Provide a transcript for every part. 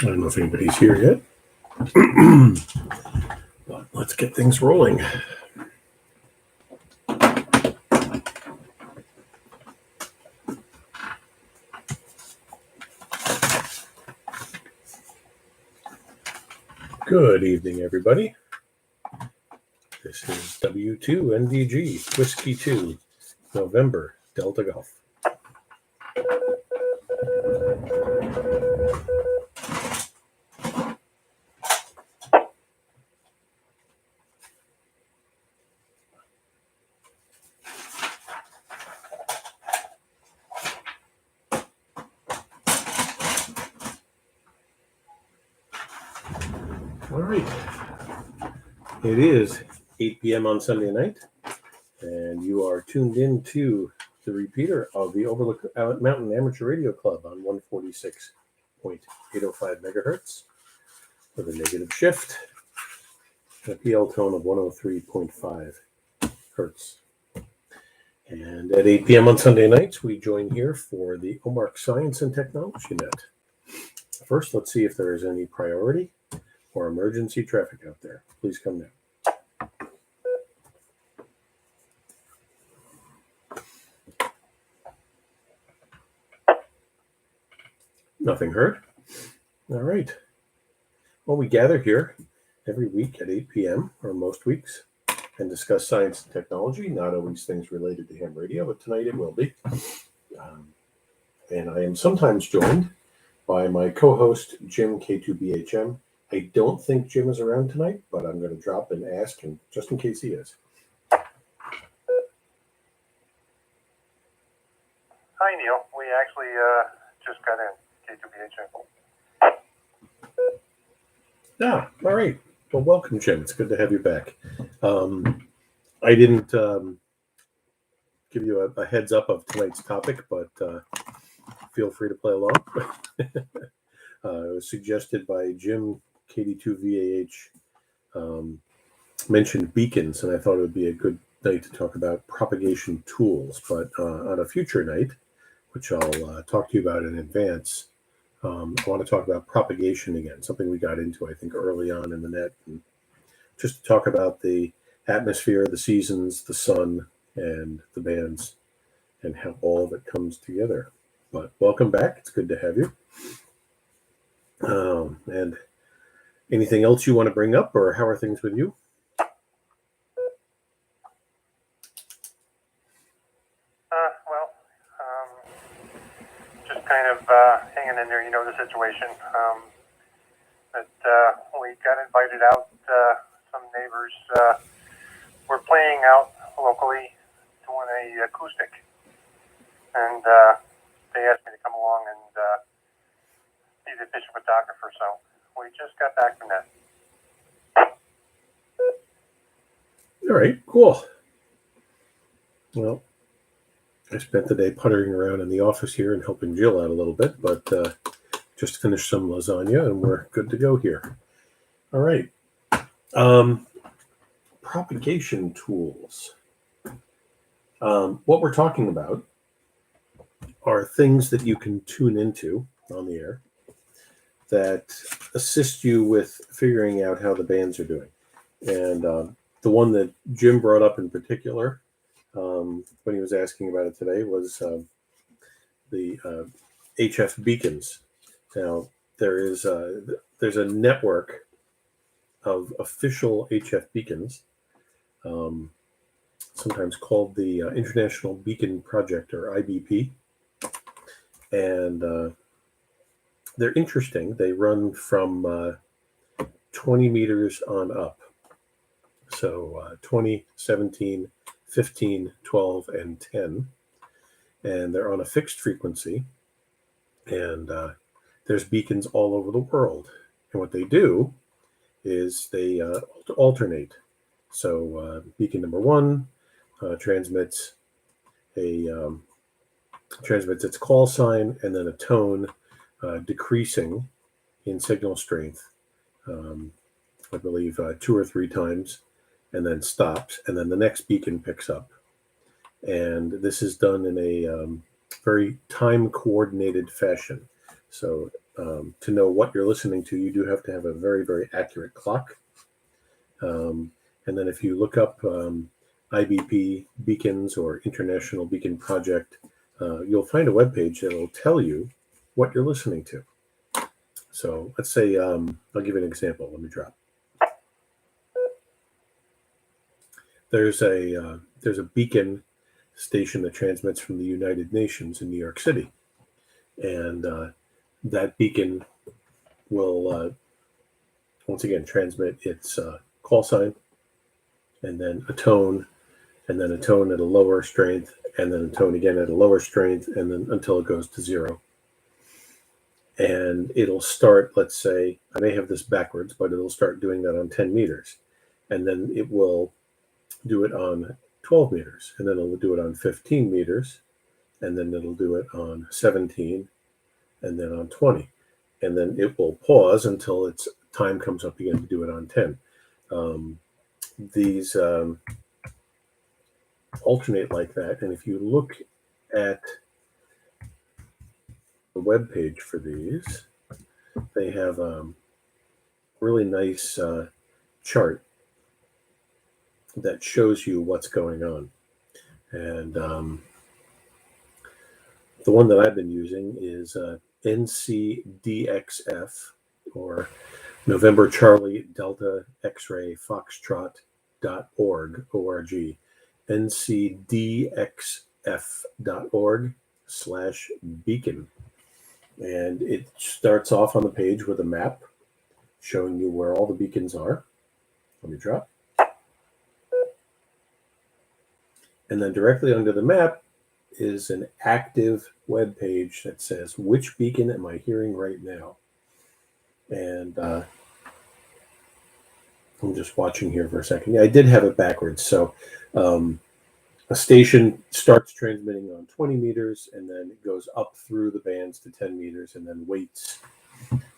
I don't know if anybody's here yet, but let's get things rolling. Good evening, everybody. This is W2NDG, Whiskey 2, November, Delta Golf. All right. It is 8 p.m. on Sunday night, and you are tuned in to the repeater of the Overlook Mountain Amateur Radio Club on 146.805 megahertz with a negative shift and a PL tone of 103.5 hertz. And at 8 p.m. on Sunday nights, we join here for the OMARC Science and Technology Net. First, let's see if there is any priority or emergency traffic out there. Please come now. Nothing heard. All right. Well, we gather here every week at 8 p.m., or most weeks, and discuss science and technology, not always things related to ham radio, but tonight it will be. And I am sometimes joined by my co-host, Jim K2BHM. I don't think Jim is around tonight, but I'm going to drop and ask him just in case he is. Hi, Neil. We actually just got in. K2BHM. Ah, all right. Well, welcome, Jim. It's good to have you back. I didn't give you a heads up of tonight's topic, but feel free to play along. It was suggested by Jim, KD2VAH, mentioned beacons, and I thought it would be a good night to talk about propagation tools. But on a future night, which I'll talk to you about in advance, I want to talk about propagation again, something we got into, I think, early on in the net, and just to talk about the atmosphere, the seasons, the sun, and the bands, and how all of it comes together. But welcome back. It's good to have you. And anything else you want to bring up, or how are things with you? Just kind of hanging in there, you know the situation. But we got invited out. Some neighbors were playing out locally, doing a acoustic, and they asked me to come along and be the official photographer. So we just got back from that. All right, cool. Well, I spent the day puttering around in the office here and helping Jill out a little bit, but just finished some lasagna and we're good to go here. All right. Propagation tools. What we're talking about are things that you can tune into on the air that assist you with figuring out how the bands are doing. And the one that Jim brought up in particular, when he was asking about it today, was the HF beacons. Now, there's a network of official HF beacons, sometimes called the International Beacon Project, or IBP. And they're interesting. They run from 20 meters on up. So 20, 17, 15, 12, and 10. And they're on a fixed frequency. And there's beacons all over the world. And what they do is they alternate. So beacon number 1 transmits its call sign and then a tone decreasing in signal strength, I believe 2 or 3 times, and then stops, and then the next beacon picks up. And this is done in a very time-coordinated fashion. So to know what you're listening to, you do have to have a very, very accurate clock. And then if you look up IBP beacons or International Beacon Project, you'll find a webpage that will tell you what you're listening to. So let's say, I'll give you an example. Let me drop. There's a beacon station that transmits from the United Nations in New York City. And that beacon will, once again, transmit its call sign, and then a tone, and then a tone at a lower strength, and then a tone again at a lower strength, and then until it goes to 0. And it'll start, let's say, I may have this backwards, but it'll start doing that on 10 meters. And then it will do it on 12 meters, and then it'll do it on 15 meters, and then it'll do it on 17, and then on 20. And then it will pause until its time comes up again to do it on 10. These alternate like that. And if you look at the web page for these, they have a really nice chart that shows you what's going on. And the one that I've been using is NCDXF, or November Charlie Delta X-ray Foxtrot.org, O-R-G, ncdxf.org/beacon. And it starts off on the page with a map showing you where all the beacons are. Let me drop. And then directly under the map is an active web page that says, which beacon am I hearing right now? And I'm just watching here for a second. Yeah, I did have it backwards. So a station starts transmitting on 20 meters, and then it goes up through the bands to 10 meters, and then waits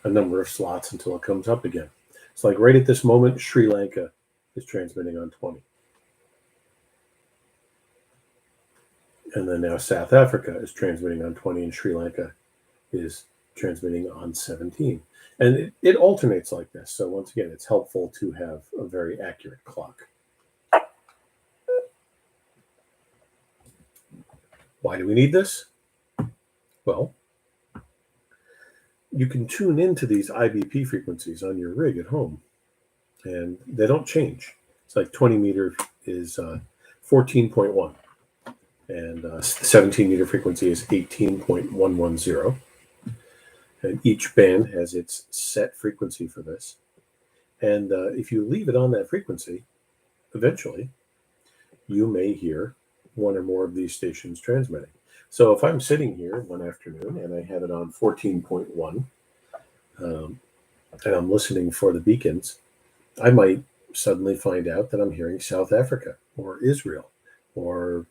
a number of slots until it comes up again. It's like right at this moment, Sri Lanka is transmitting on 20. And then now South Africa is transmitting on 20, and Sri Lanka is transmitting on 17. And it alternates like this. So once again, it's helpful to have a very accurate clock. Why do we need this? Well, you can tune into these IBP frequencies on your rig at home, and they don't change. It's like 20 meter is 14.1, and 17 meter frequency is 18.110. And each band has its set frequency for this. And if you leave it on that frequency, eventually you may hear one or more of these stations transmitting. So if I'm sitting here one afternoon and I have it on 14.1, and I'm listening for the beacons, I might suddenly find out that I'm hearing South Africa or Israel or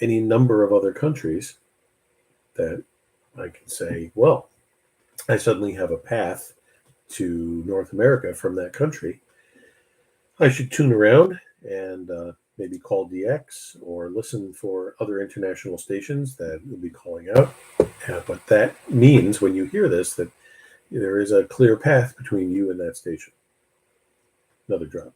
any number of other countries that I can say, well, I suddenly have a path to North America from that country. I should tune around and maybe call DX or listen for other international stations that will be calling out. But that means when you hear this, that there is a clear path between you and that station. Another drop.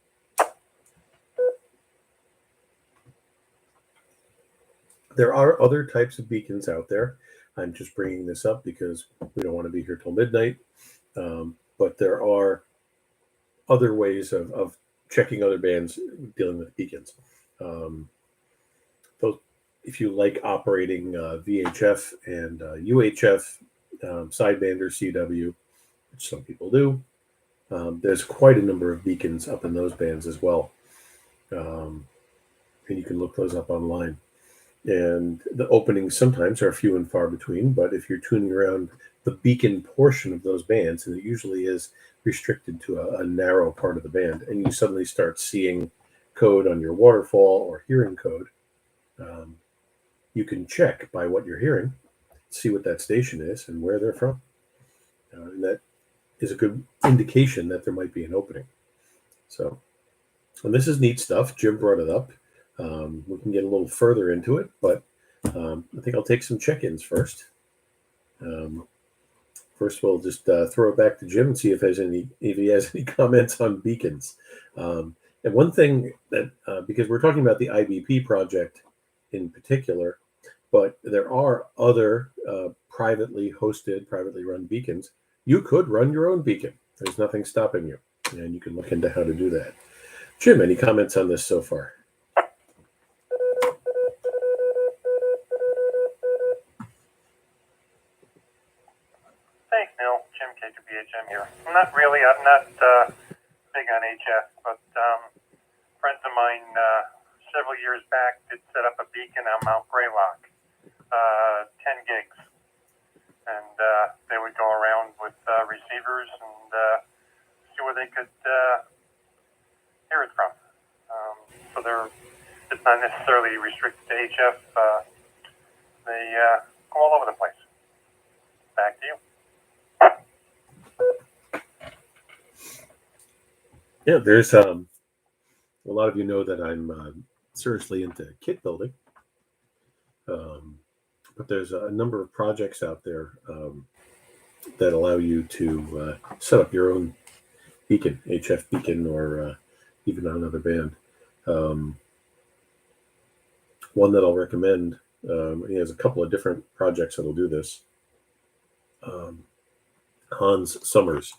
There are other types of beacons out there. I'm just bringing this up because we don't want to be here till midnight. But there are other ways of checking other bands dealing with beacons. If you like operating VHF and UHF, sidebander CW, which some people do, there's quite a number of beacons up in those bands as well. And you can look those up online. And the openings sometimes are few and far between, but if you're tuning around the beacon portion of those bands, and it usually is restricted to a narrow part of the band, and you suddenly start seeing code on your waterfall or hearing code, you can check by what you're hearing, see what that station is and where they're from. And that is a good indication that there might be an opening. So, and this is neat stuff. Jim brought it up. We can get a little further into it, but I think I'll take some check-ins first. first we'll just throw it back to Jim and see if he has any comments on beacons. And one thing that because we're talking about the IBP project in particular, but there are other privately hosted, privately run beacons. You could run your own beacon. There's nothing stopping you, and you can look into how to do that. Jim, any comments on this so far? Thanks, Neil. Jim, K2BHM here. I'm not big on HF, but friends of mine several years back did set up a beacon on Mount Greylock, 10 gigs. And they would go around with receivers and see where they could hear it from. So it's not necessarily restricted to HF. They go all over the place. Back to you. Yeah, there's a lot of you know that I'm seriously into kit building, but there's a number of projects out there that allow you to set up your own beacon, HF beacon, or even another band. One that I'll recommend, he has a couple of different projects that'll do this. Hans Summers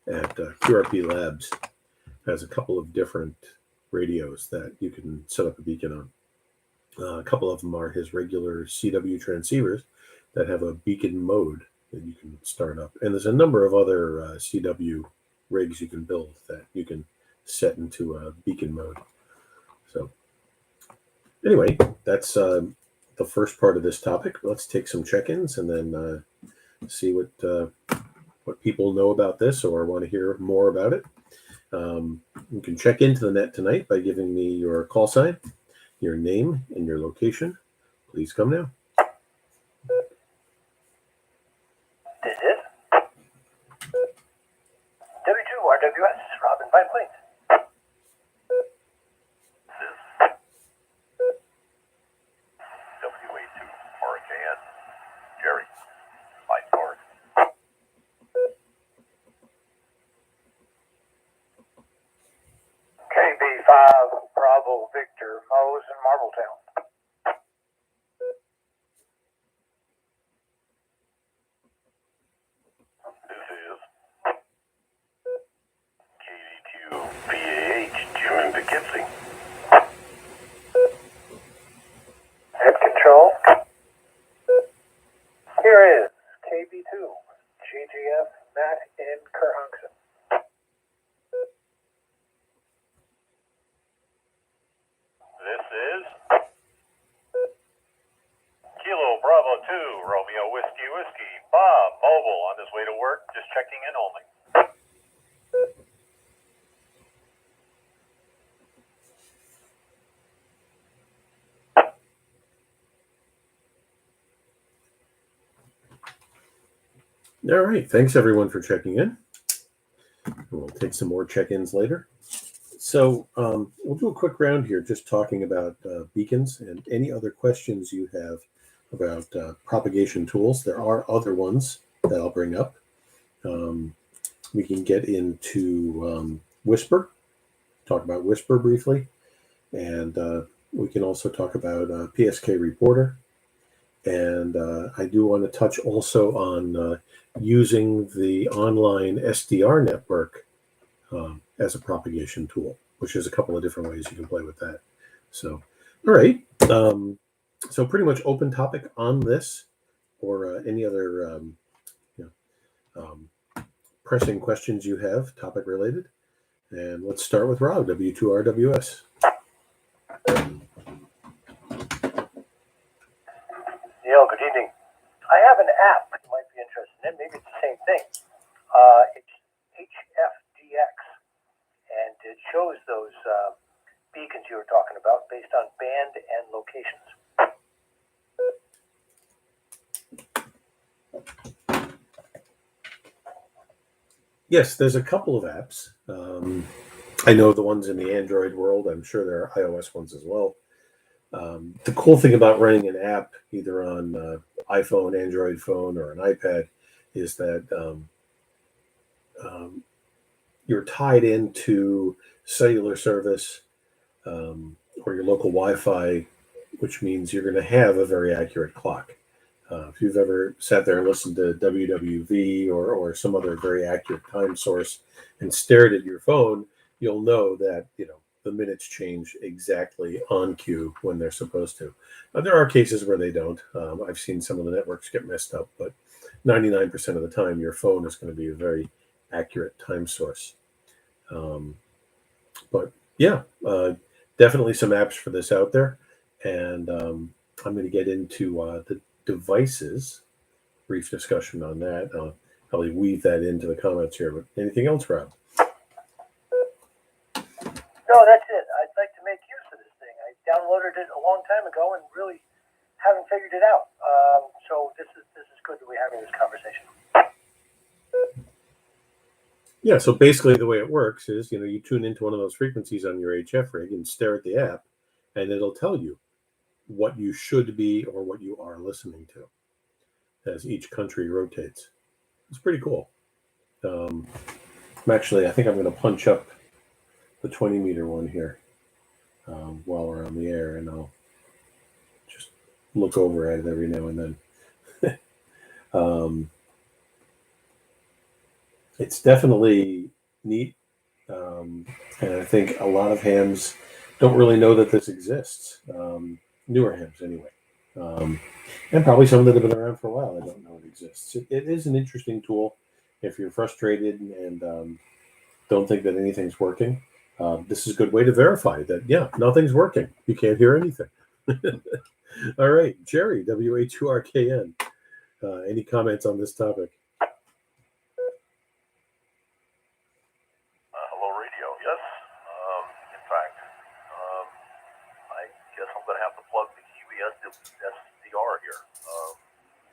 at QRP Labs has a couple of different radios that you can set up a beacon on. A couple of them are his regular CW transceivers that have a beacon mode that you can start up. And there's a number of other CW rigs you can build that you can set into a beacon mode. So anyway, that's the first part of this topic. Let's take some check-ins and then see what people know about this or want to hear more about it. You can check into the net tonight by giving me your call sign, your name, and your location. Please come now. This is W2RWS, Robin Fine Plains. This is WA2RKN, Jerry, Mike North. KB5 Bravo Victor, Mose in Marbletown. This is KD2 PAH, Jim in Poughkeepsie. Head control. Here is KB2, GGF, Matt in Kerhonkson. This is Kilo Bravo 2, Romeo Whiskey Whiskey, Bob Mobile on his way to work, just checking in only. All right. Thanks, everyone, for checking in. We'll take some more check-ins later. So we'll do a quick round here, just talking about beacons and any other questions you have about propagation tools. There are other ones that I'll bring up. We can get into Whisper, talk about Whisper briefly, and we can also talk about PSK Reporter. And I do want to touch also on using the online SDR network as a propagation tool, which is a couple of different ways you can play with that. So, all right. So pretty much open topic on this or any other pressing questions you have, topic related. And let's start with Rob, W2RWS. Neil, good evening. I have an app you might be interested in. Maybe it's the same thing. It's HFDX, and it shows those beacons you were talking about based on band and locations. Yes, there's a couple of apps. I know the ones in the Android world. I'm sure there are iOS ones as well. The cool thing about running an app, either on iPhone, Android phone, or an iPad, is that you're tied into cellular service or your local Wi-Fi, which means you're going to have a very accurate clock. If you've ever sat there and listened to WWV or some other very accurate time source and stared at your phone, you'll know that the minutes change exactly on cue when they're supposed to. There are cases where they don't. I've seen some of the networks get messed up, but 99% of the time, your phone is going to be a very accurate time source. But yeah, definitely some apps for this out there. And I'm going to get into the devices, brief discussion on that. I'll probably weave that into the comments here. But anything else, Rob? No, that's it. I'd like to make use of this thing. I downloaded it a long time ago and really haven't figured it out. So this is good that we're having this conversation. Yeah, so basically the way it works is, you tune into one of those frequencies on your HF rig and stare at the app, and it'll tell you what you should be or what you are listening to as each country rotates. It's pretty cool. I think I'm going to punch up the 20 meter one here while we're on the air, and I'll just look over at it every now and then. It's definitely neat, and I think a lot of hams don't really know that this exists. Newer hams, anyway, and probably some that have been around for a while. I don't know it exists. It is an interesting tool if you're frustrated and don't think that anything's working. This is a good way to verify that nothing's working. You can't hear anything. All right, Jerry, WA2RKN. Any comments on this topic? Hello, radio. Yes. In fact, I guess I'm going to have to plug the Kiwi SDR here.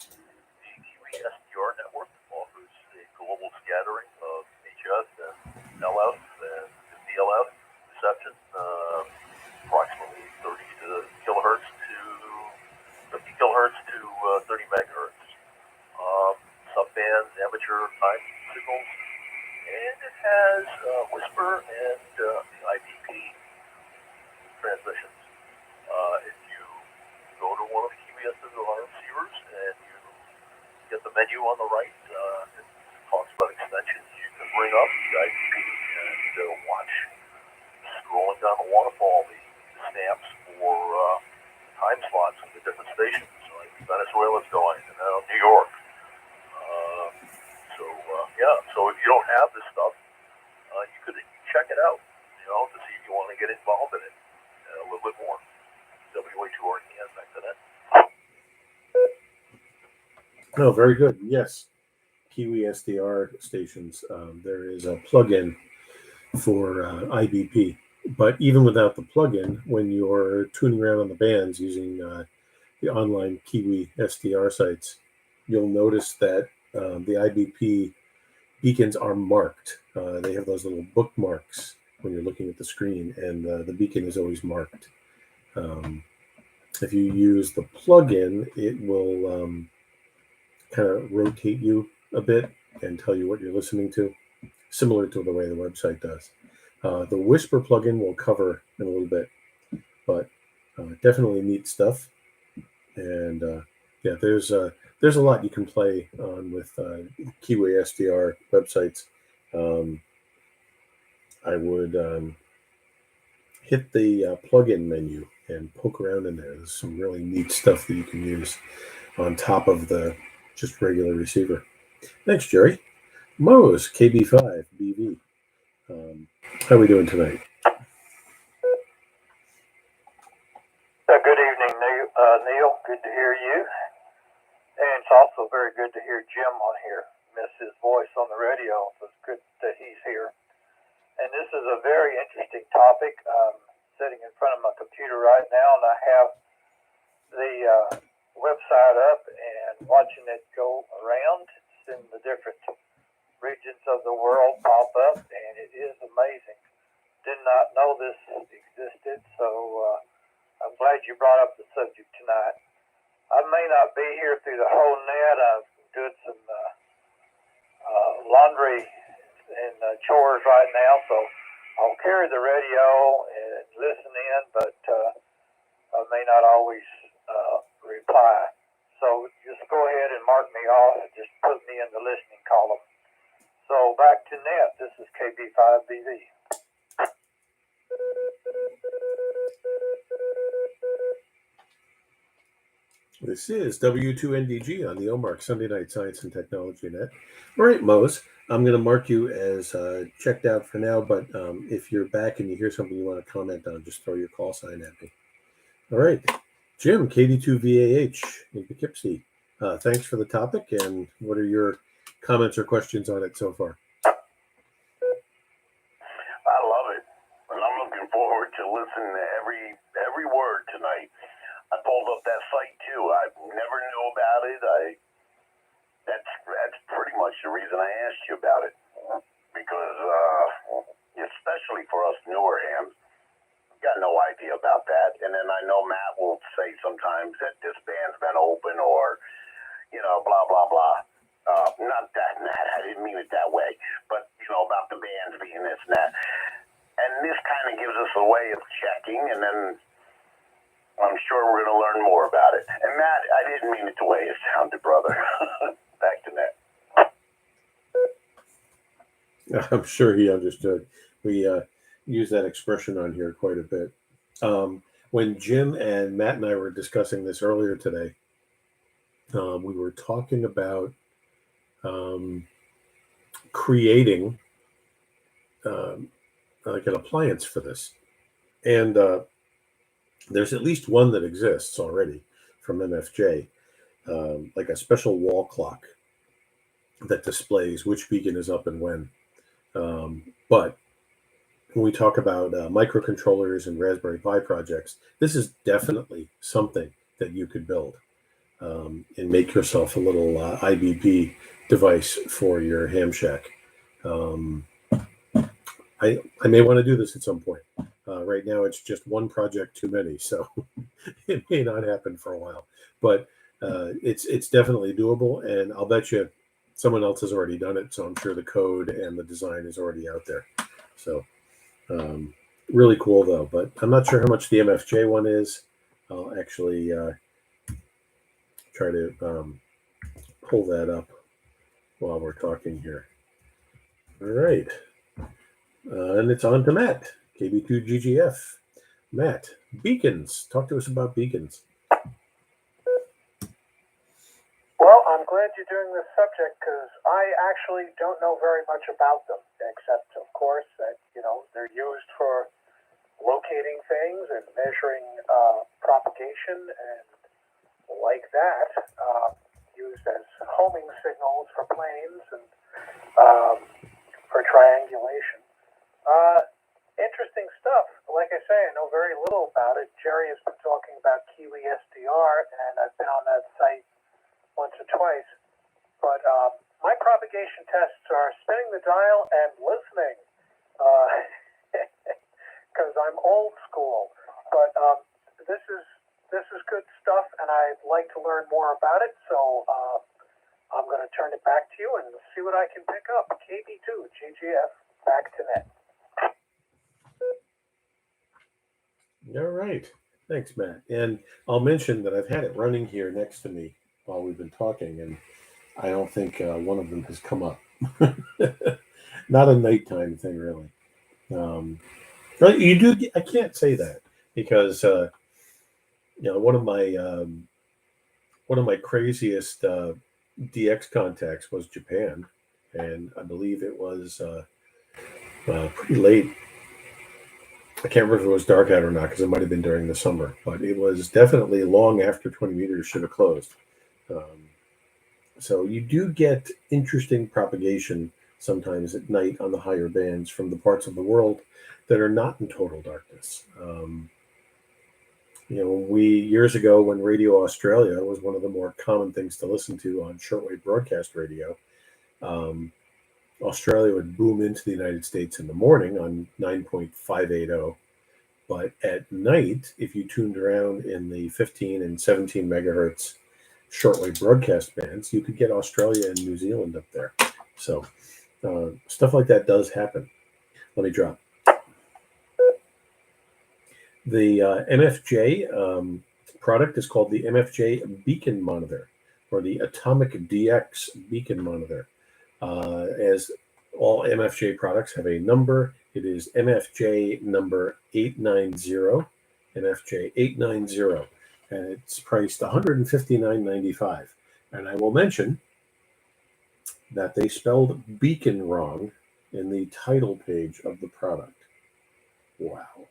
The Kiwi SDR network offers a global scattering of HF and LF and DLF reception, approximately 30 kilohertz to 50 kilohertz to 30 megahertz. Subband amateur time signals. And it has whisper and IPP transmissions. If you go to one of the Kiwi SDR receivers and you get the menu on the right, it talks about extensions. You can bring up the IPP and watch, scrolling down the waterfall, the stamps for time slots of the different stations. Like Venezuela's going, and now New York. So if you don't have this stuff, you could check it out, to see if you want to get involved in it a little bit more. WA2RKN back to that. Oh, very good. Yes, Kiwi SDR stations. There is a plugin for IBP, but even without the plugin, when you're tuning around on the bands using the online Kiwi SDR sites, you'll notice that the IBP beacons are marked. They have those little bookmarks when you're looking at the screen, and the beacon is always marked. If you use the plugin, it will kind of rotate you a bit and tell you what you're listening to, similar to the way the website does. The Whisper plugin will cover in a little bit, but definitely neat stuff. And there's a lot you can play on with Kiwi SDR websites. I would hit the plugin menu and poke around in there. There's some really neat stuff that you can use on top of the just regular receiver. Thanks, Jerry. Mose, KB5, BV. How are we doing tonight? Good evening, Neil. Good to hear you. And it's also very good to hear Jim on here. Miss his voice on the radio, so it's good that he's here. And this is a very interesting topic. I'm sitting in front of my computer right now, and I have the website up and watching it go around. It's in the different regions of the world pop up, and it is amazing. Did not know this existed, so I'm glad you brought up the subject tonight. I may not be here through the whole net. I'm doing some laundry and chores right now, so I'll carry the radio and listen in, but I may not always reply. So just go ahead and mark me off and just put me in the listening column. So back to net. This is KB5BV. This is W2NDG on the OMARC Sunday Night Science and Technology Net. All right, Mose, I'm going to mark you as checked out for now, but if you're back and you hear something you want to comment on, just throw your call sign at me. All right, Jim, KD2VAH in Poughkeepsie. Thanks for the topic, and what are your comments or questions on it so far? I love it, and I'm looking forward to listening to every word tonight. I pulled up that site too. I never knew about it. That's pretty much the reason I asked you about it, because especially for us newer hams, got no idea about that. And then I know Matt will say sometimes that this band's been open, or blah blah blah. Not that, Matt. I didn't mean it that way, but about the bands being this and that. And this kind of gives us a way of checking, and then I'm sure we're going to learn more about it. And Matt, I didn't mean it the way it sounded, brother. Back to Matt. I'm sure he understood. We use that expression on here quite a bit. When Jim and Matt and I were discussing this earlier today, we were talking about creating like an appliance for this. And there's at least one that exists already from MFJ, like a special wall clock that displays which beacon is up and when. But when we talk about microcontrollers and Raspberry Pi projects, this is definitely something that you could build and make yourself a little IBP device for your ham shack. I may want to do this at some point. Right now, it's just one project too many, so it may not happen for a while. But it's definitely doable, and I'll bet you someone else has already done it. So I'm sure the code and the design is already out there. So really cool though. But I'm not sure how much the MFJ one is. I'll actually try to pull that up while we're talking here. All right. And it's on to Matt, KB2GGF. Matt, beacons. Talk to us about beacons. Well, I'm glad you're doing this subject because I actually don't know very much about them, except, of course, that, they're used for locating things and measuring propagation and like that, used as homing signals for planes and for triangulation. Interesting stuff. Like I say, I know very little about it. Jerry has been talking about Kiwi SDR, and I've been on that site once or twice. But my propagation tests are spinning the dial and listening, because I'm old school. But this is good stuff, and I'd like to learn more about it. So I'm going to turn it back to you and see what I can pick up. KB2 GGF, back to net. All right. Thanks, Matt. And I'll mention that I've had it running here next to me while we've been talking, and I don't think one of them has come up. Not a nighttime thing, really. You do. I can't say that because one of my craziest DX contacts was Japan, and I believe it was pretty late. I can't remember if it was dark out or not because it might have been during the summer, but it was definitely long after 20 meters should have closed. So you do get interesting propagation sometimes at night on the higher bands from the parts of the world that are not in total darkness. Years ago when Radio Australia was one of the more common things to listen to on shortwave broadcast radio, Australia would boom into the United States in the morning on 9.580. But at night, if you tuned around in the 15 and 17 megahertz shortwave broadcast bands, you could get Australia and New Zealand up there. So stuff like that does happen. Let me drop. The MFJ product is called the MFJ Beacon Monitor, or the Atomic DX Beacon Monitor. As all MFJ products have a number, it is MFJ number 890, MFJ 890, and it's priced $159.95. And I will mention that they spelled beacon wrong in the title page of the product. Wow.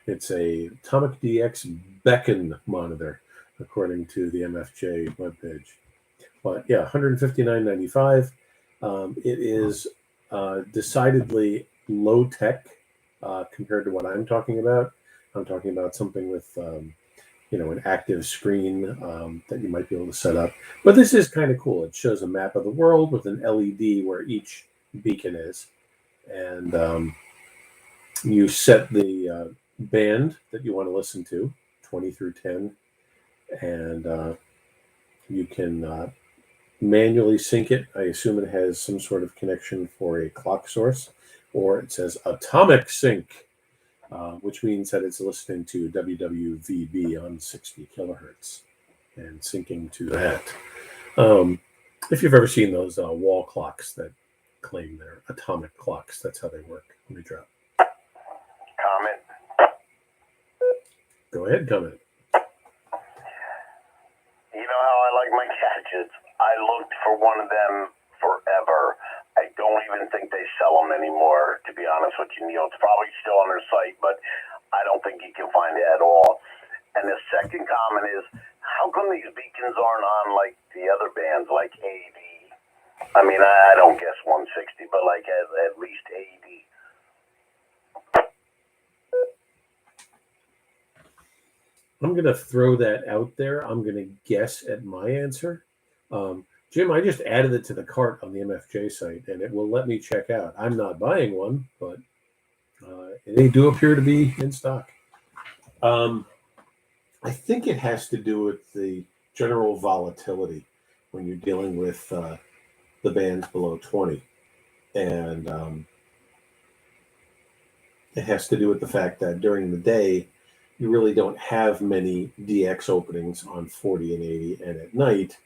It's a Atomic DX Beacon Monitor, according to the MFJ webpage. But yeah, $159.95. It is decidedly low tech compared to what I'm talking about. I'm talking about something with an active screen that you might be able to set up. But this is kind of cool. It shows a map of the world with an LED where each beacon is. And you set the band that you want to listen to, 20 through 10. And you can manually sync it. I assume it has some sort of connection for a clock source. Or it says Atomic Sync, which means that it's listening to WWVB on 60 kilohertz and syncing to that. If you've ever seen those wall clocks that claim they're atomic clocks, that's how they work. Let me drop. Comment. Go ahead, comment. You know how I like my gadgets? I looked for one of them forever. I don't even think they sell them anymore, to be honest with you, Neil. It's probably still on their site, but I don't think you can find it at all. And the second comment is, how come these beacons aren't on like the other bands, like 80? I mean, I don't guess 160, but like at least 80. I'm going to throw that out there. I'm going to guess at my answer. Jim, I just added it to the cart on the MFJ site, and it will let me check out. I'm not buying one, but they do appear to be in stock. I think it has to do with the general volatility when you're dealing with the bands below 20. And it has to do with the fact that during the day, you really don't have many DX openings on 40 and 80, and at night,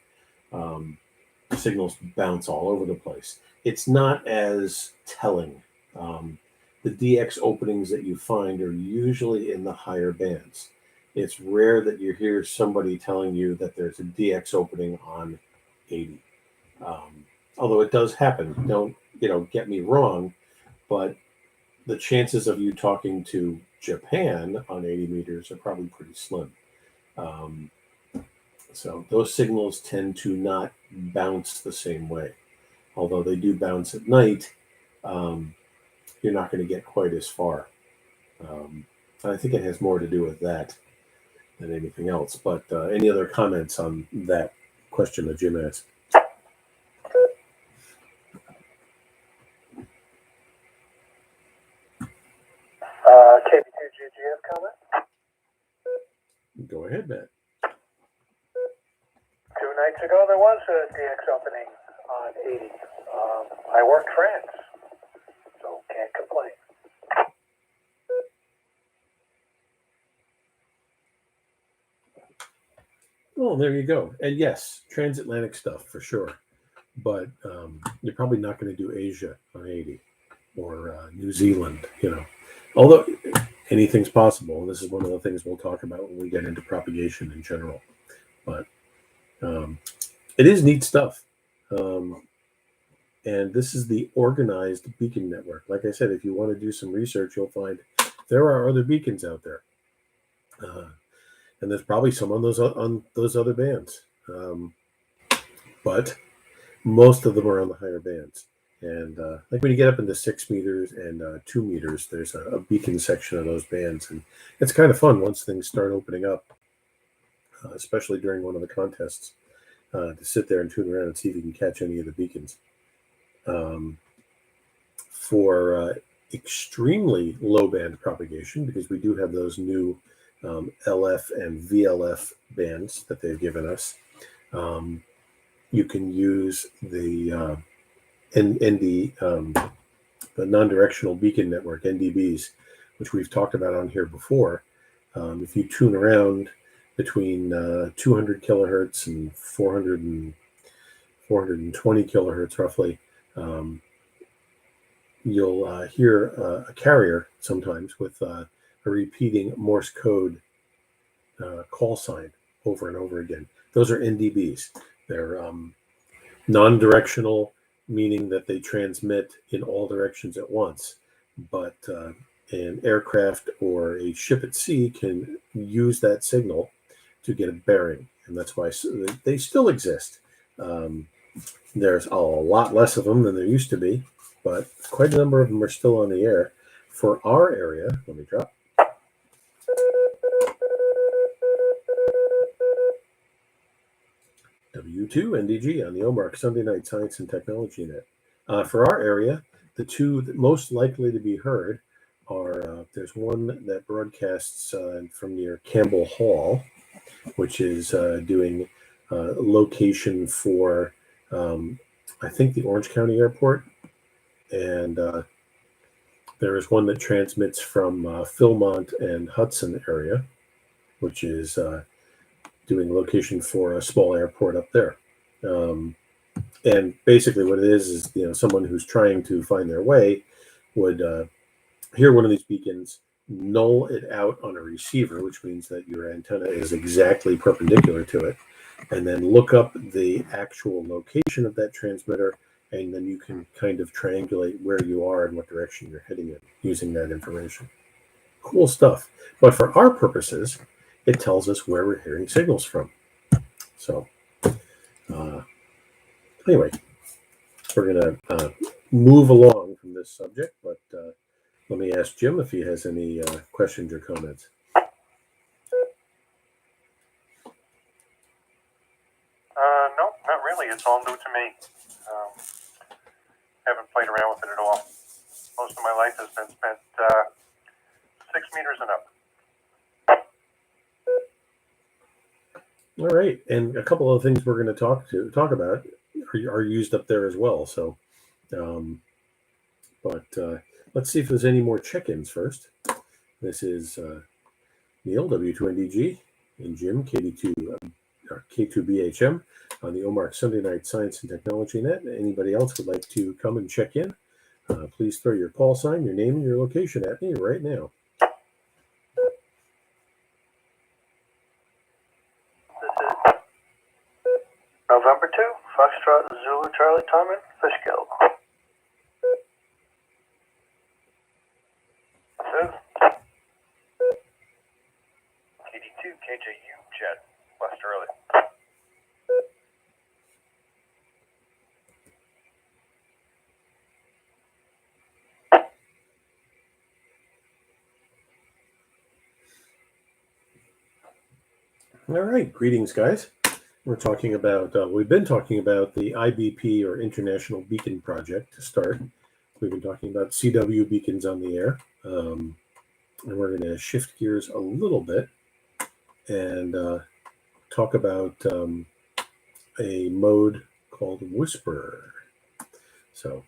signals bounce all over the place. It's not as telling. The DX openings that you find are usually in the higher bands. It's rare that you hear somebody telling you that there's a DX opening on 80. Although it does happen. Don't get me wrong, but the chances of you talking to Japan on 80 meters are probably pretty slim. So those signals tend to not bounce the same way. Although they do bounce at night, you're not going to get quite as far. I think it has more to do with that than anything else. But any other comments on that question that Jim asked? KB2GGF comment? Go ahead, Matt. 2 nights ago, there was a DX opening on 80. I worked France, so can't complain. Well, there you go. And yes, transatlantic stuff for sure. But you're probably not going to do Asia on 80 or New Zealand, Although anything's possible. And this is one of the things we'll talk about when we get into propagation in general. But it is neat stuff. And this is the organized beacon network. Like I said, if you want to do some research, you'll find there are other beacons out there. And there's probably some on those other bands. But most of them are on the higher bands. And like when you get up into 6 meters and 2 meters, there's a beacon section of those bands. And it's kind of fun once things start opening up, especially during one of the contests, to sit there and tune around and see if you can catch any of the beacons. For extremely low band propagation, because we do have those new LF and VLF bands that they've given us, you can use the the non-directional beacon network, NDBs, which we've talked about on here before. If you tune around between 200 kilohertz and 420 kilohertz roughly, you'll hear a carrier sometimes with a repeating Morse code call sign over and over again. Those are NDBs. They're non-directional, meaning that they transmit in all directions at once. But an aircraft or a ship at sea can use that signal to get a bearing, and that's why they still exist. There's a lot less of them than there used to be, but quite a number of them are still on the air. For our area, let me drop. W2NDG on the OMARC Sunday Night Science and Technology Net. For our area, the two that most likely to be heard are, there's one that broadcasts from near Campbell Hall, which is doing location for, I think, the Orange County Airport. And there is one that transmits from Philmont and Hudson area, which is doing location for a small airport up there. And basically what it is, someone who's trying to find their way would hear one of these beacons, null it out on a receiver, which means that your antenna is exactly perpendicular to it, and then look up the actual location of that transmitter, and then you can kind of triangulate where you are and what direction you're heading in using that information. Cool stuff. But for our purposes, it tells us where we're hearing signals from. So anyway, we're going to move along from this subject, but let me ask Jim if he has any questions or comments. No, not really. It's all new to me. Haven't played around with it at all. Most of my life has been spent 6 meters and up. All right, and a couple of things we're going to talk about are used up there as well. So, but let's see if there's any more check-ins first. This is Neil, W2NDG, and Jim, K2BHM, on the OMARC Sunday Night Science and Technology Net. Anybody else would like to come and check in, please throw your call sign, your name, and your location at me right now. November 2, Foxtrot, Zulu, Charlie, Tommen, Fishkill. Says KD2, KJU, Jet, West Early. All right, greetings, guys. We're talking about, we've been talking about the IBP, or International Beacon Project, to start. We've been talking about CW beacons on the air. And we're going to shift gears a little bit and talk about a mode called Whisper. So,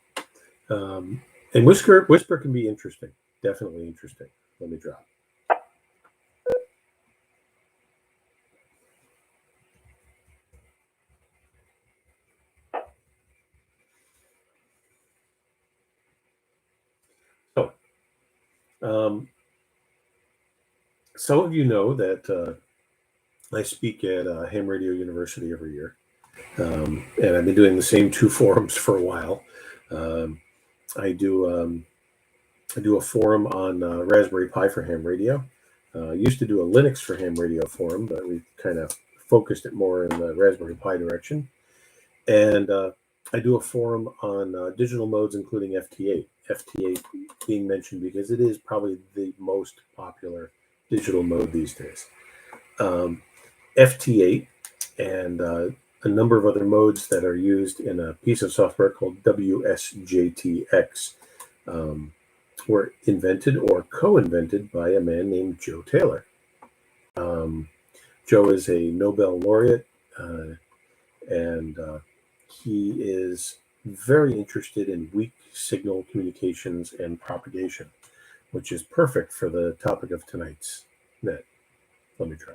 and Whisper can be interesting, definitely interesting. Let me drop. Some of you know that I speak at Ham Radio University every year, and I've been doing the same two forums for a while. I do a forum on Raspberry Pi for ham radio. Used to do a Linux for ham radio forum, but we kind of focused it more in the Raspberry Pi direction. And I do a forum on digital modes, including FT8. FT8 being mentioned because it is probably the most popular digital mode these days. FT8 and a number of other modes that are used in a piece of software called WSJTX were invented or co-invented by a man named Joe Taylor. Joe is a Nobel laureate, and he is very interested in weak signal communications and propagation, which is perfect for the topic of tonight's net. Let me try.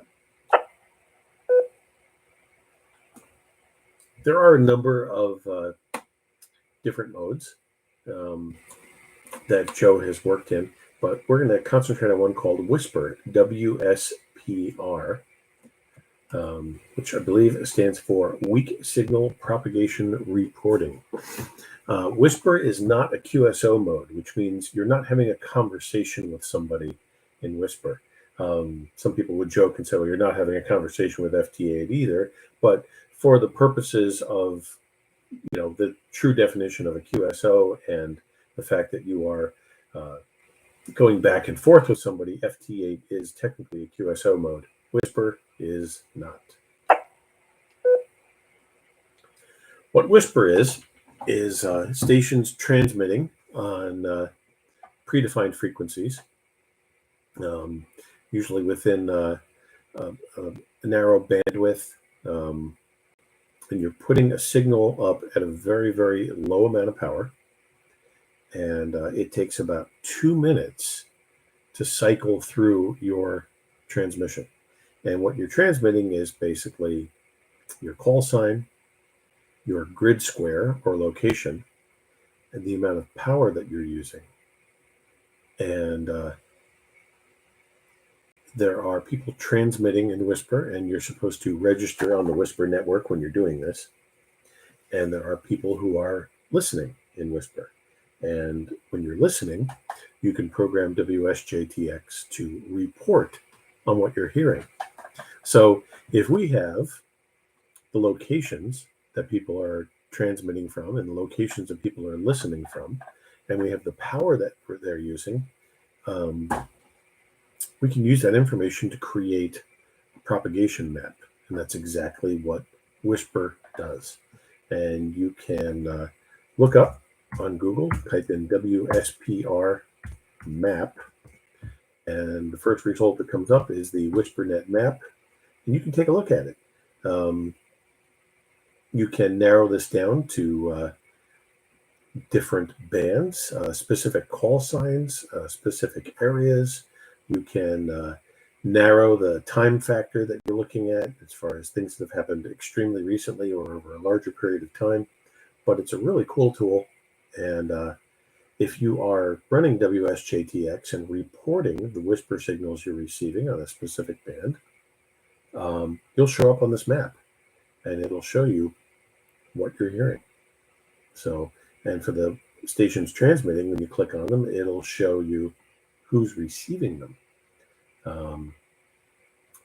There are a number of different modes that Joe has worked in, but we're going to concentrate on one called Whisper, WSPR, which I believe stands for Weak Signal Propagation Reporting. Whisper is not a QSO mode, which means you're not having a conversation with somebody in Whisper. Some people would joke and say, well, you're not having a conversation with FT8 either, but for the purposes of the true definition of a QSO and the fact that you are going back and forth with somebody, FT8 is technically a QSO mode. Whisper is not. What Whisper is stations transmitting on predefined frequencies, usually within a narrow bandwidth, and you're putting a signal up at a very, very low amount of power, and it takes about 2 minutes to cycle through your transmission. And what you're transmitting is basically your call sign, your grid square or location, and the amount of power that you're using. And there are people transmitting in Whisper, and you're supposed to register on the Whisper network when you're doing this. And there are people who are listening in Whisper. And when you're listening, you can program WSJTX to report on what you're hearing. So if we have the locations that people are transmitting from and the locations that people are listening from, and we have the power that they're using, we can use that information to create a propagation map. And that's exactly what Whisper does. And you can look up on Google, type in WSPR map, and the first result that comes up is the WhisperNet map, and you can take a look at it. You can narrow this down to different bands, specific call signs, specific areas. You can narrow the time factor that you're looking at as far as things that have happened extremely recently or over a larger period of time. But it's a really cool tool. And if you are running WSJTX and reporting the Whisper signals you're receiving on a specific band, you'll show up on this map, and it'll show you what you're hearing. So, and for the stations transmitting, when you click on them, it'll show you who's receiving them.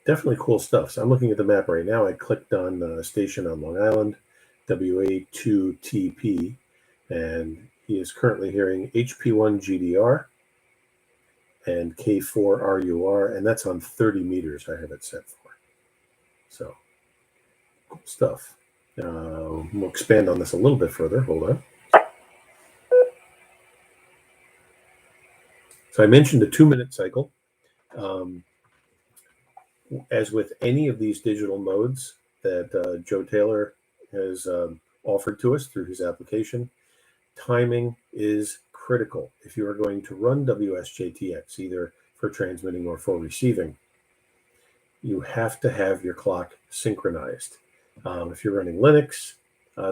Definitely cool stuff. So I'm looking at the map right now. I clicked on a station on Long Island, WA2TP, and he is currently hearing HP1 GDR and K4 RUR, and that's on 30 meters I have it set for. So, cool stuff. We'll expand on this a little bit further. Hold on. So I mentioned a 2-minute cycle. As with any of these digital modes that Joe Taylor has offered to us through his application, timing is critical. If you are going to run WSJTX, either for transmitting or for receiving, you have to have your clock synchronized. If you're running Linux,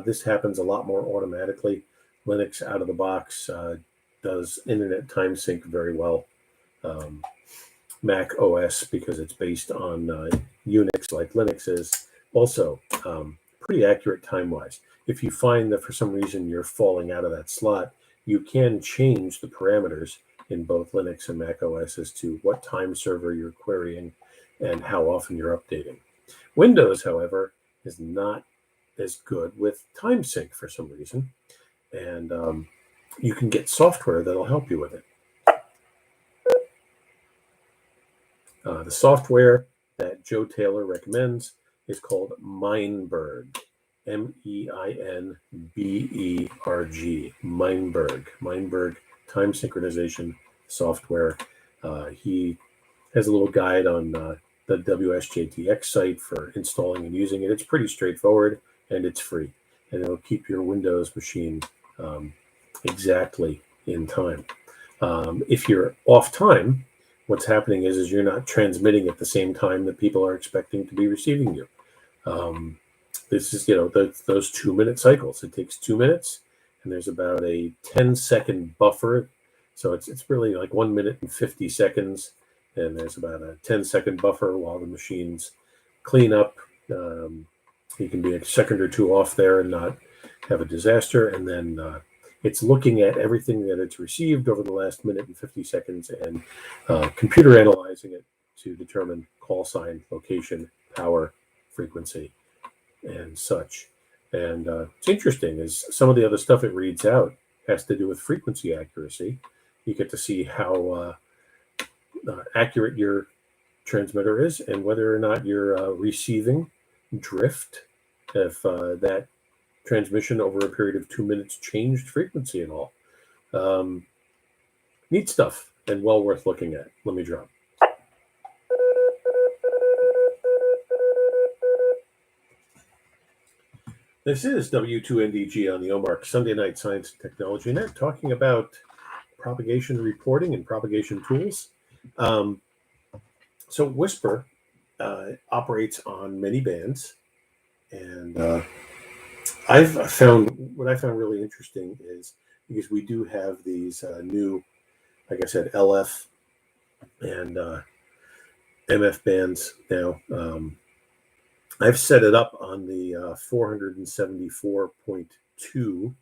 this happens a lot more automatically. Linux out of the box does internet time sync very well. Mac OS, because it's based on Unix like Linux is, also pretty accurate time-wise. If you find that for some reason you're falling out of that slot, you can change the parameters in both Linux and Mac OS as to what time server you're querying and how often you're updating. Windows, however, is not as good with time sync for some reason, and you can get software that'll help you with it. The software that Joe Taylor recommends is called Meinberg, Meinberg, Meinberg time synchronization software. He has a little guide on the WSJTX site for installing and using it. It's pretty straightforward, and it's free. and it'll keep your Windows machine exactly in time. If you're off time, what's happening is you're not transmitting at the same time that people are expecting to be receiving you. This is, those 2-minute cycles. It takes 2 minutes, and there's about a 10-second buffer. So it's really like 1 minute and 50 seconds, and there's about a 10-second buffer while the machines clean up. You can be a second or two off there and not have a disaster, and then it's looking at everything that it's received over the last minute and 50 seconds and computer analyzing it to determine call sign, location, power, frequency, and such. And it's interesting is some of the other stuff it reads out has to do with frequency accuracy. You get to see how accurate your transmitter is and whether or not you're receiving drift, if that transmission over a period of 2 minutes changed frequency and all. Neat stuff and well worth looking at. Let me drop. This is W2NDG on the OMARC Sunday Night Science and Technology Net, talking about propagation reporting and propagation tools. So Whisper operates on many bands, and what I found really interesting is because we do have these new, like I said, LF and MF bands now. I've set it up on the 474.2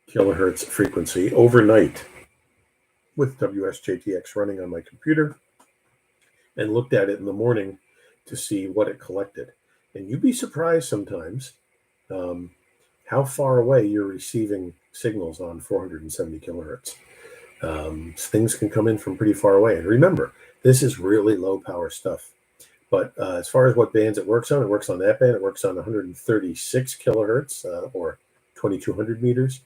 kilohertz frequency overnight with WSJTX running on my computer, and looked at it in the morning to see what it collected. And you'd be surprised sometimes how far away you're receiving signals on 470 kilohertz. Things can come in from pretty far away. And remember, this is really low power stuff. But as far as what bands it works on that band. It works on 136 kilohertz or 2200 meters.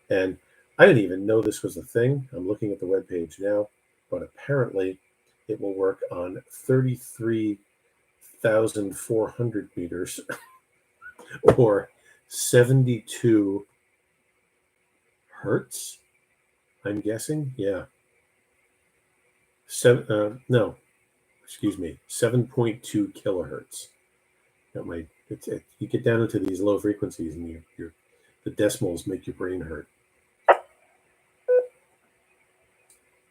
And I didn't even know this was a thing. I'm looking at the webpage now, but apparently it will work on 33,400 meters or 72 hertz, I'm guessing. Yeah. 7.2 kilohertz. You get down into these low frequencies and the decimals make your brain hurt.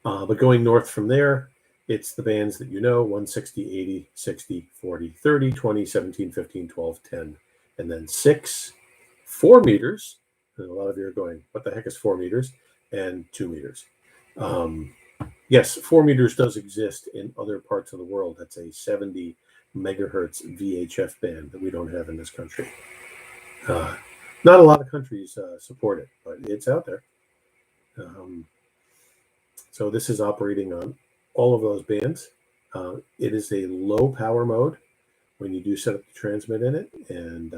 But going north from there, it's the bands that 160, 80, 60, 40, 30, 20, 17, 15, 12, 10, and then 6, 4 meters. And a lot of you are going, what the heck is 4 meters? And 2 meters. Yes, 4 meters does exist in other parts of the world. That's a 70 megahertz VHF band that we don't have in this country. Not a lot of countries support it, but it's out there. So this is operating on all of those bands. It is a low power mode when you do set up the transmit in it, and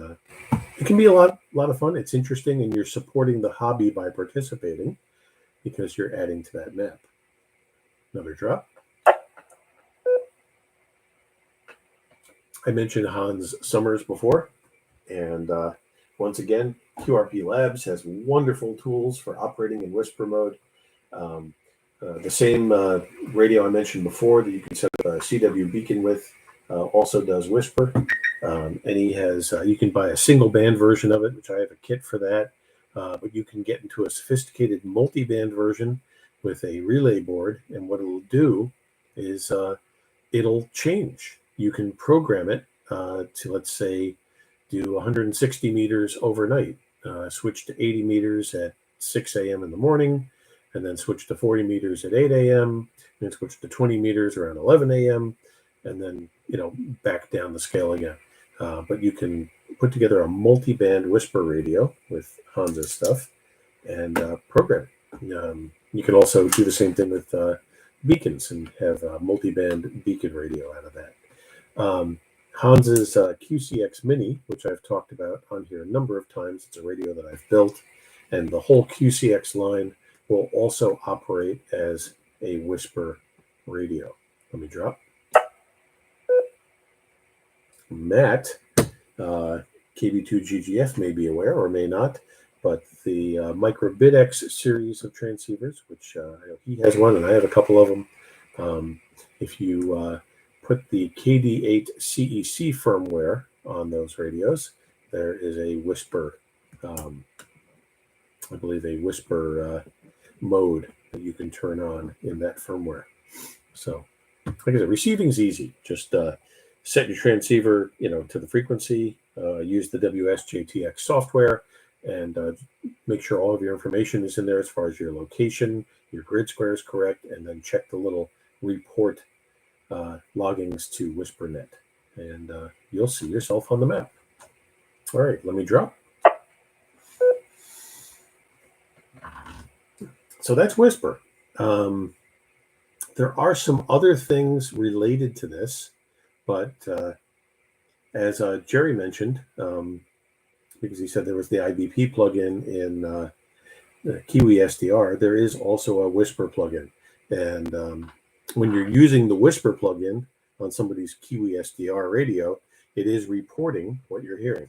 it can be a lot of fun. It's interesting, and you're supporting the hobby by participating because you're adding to that map. Another drop. I mentioned Hans Summers before, and once again, QRP Labs has wonderful tools for operating in Whisper mode. The same radio I mentioned before that you can set up a CW beacon with also does Whisper, and he has. You can buy a single band version of it, which I have a kit for that. But you can get into a sophisticated multi-band version with a relay board, and what it'll do is it'll change. You can program it to, let's say, do 160 meters overnight, switch to 80 meters at 6 a.m. in the morning, and then switch to 40 meters at 8 a.m., and then switch to 20 meters around 11 a.m., and then, back down the scale again. But you can put together a multi-band Whisper radio with Hansa's stuff and program. You can also do the same thing with beacons and have a multi-band beacon radio out of that. Hans's QCX Mini, which I've talked about on here a number of times. It's a radio that I've built, and the whole QCX line will also operate as a Whisper radio. Let me drop. Matt KB2GGF may be aware or may not, but the microBitX series of transceivers, which I know he has one and I have a couple of them. If you put the KD8 CEC firmware on those radios, there is a whisper, I believe a whisper mode that you can turn on in that firmware. So, like I said, receiving is easy. Just set your transceiver, to the frequency. Use the WSJTX software, and make sure all of your information is in there as far as your location, your grid square is correct, and then check the little report loggings to WhisperNet, and you'll see yourself on the map. All right, let me drop. So that's Whisper. There are some other things related to this, but as Jerry mentioned, because he said there was the IBP plugin in Kiwi SDR, there is also a Whisper plugin. And when you're using the Whisper plugin on somebody's Kiwi SDR radio, it is reporting what you're hearing.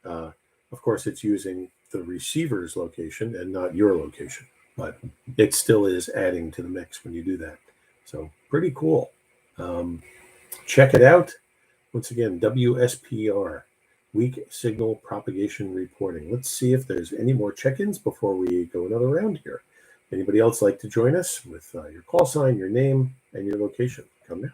Of course, it's using the receiver's location and not your location, but it still is adding to the mix when you do that. So pretty cool. Check it out. Once again, WSPR, Weak Signal Propagation Reporting. Let's see if there's any more check-ins before we go another round here. Anybody else like to join us with your call sign, your name, and your location? Come now.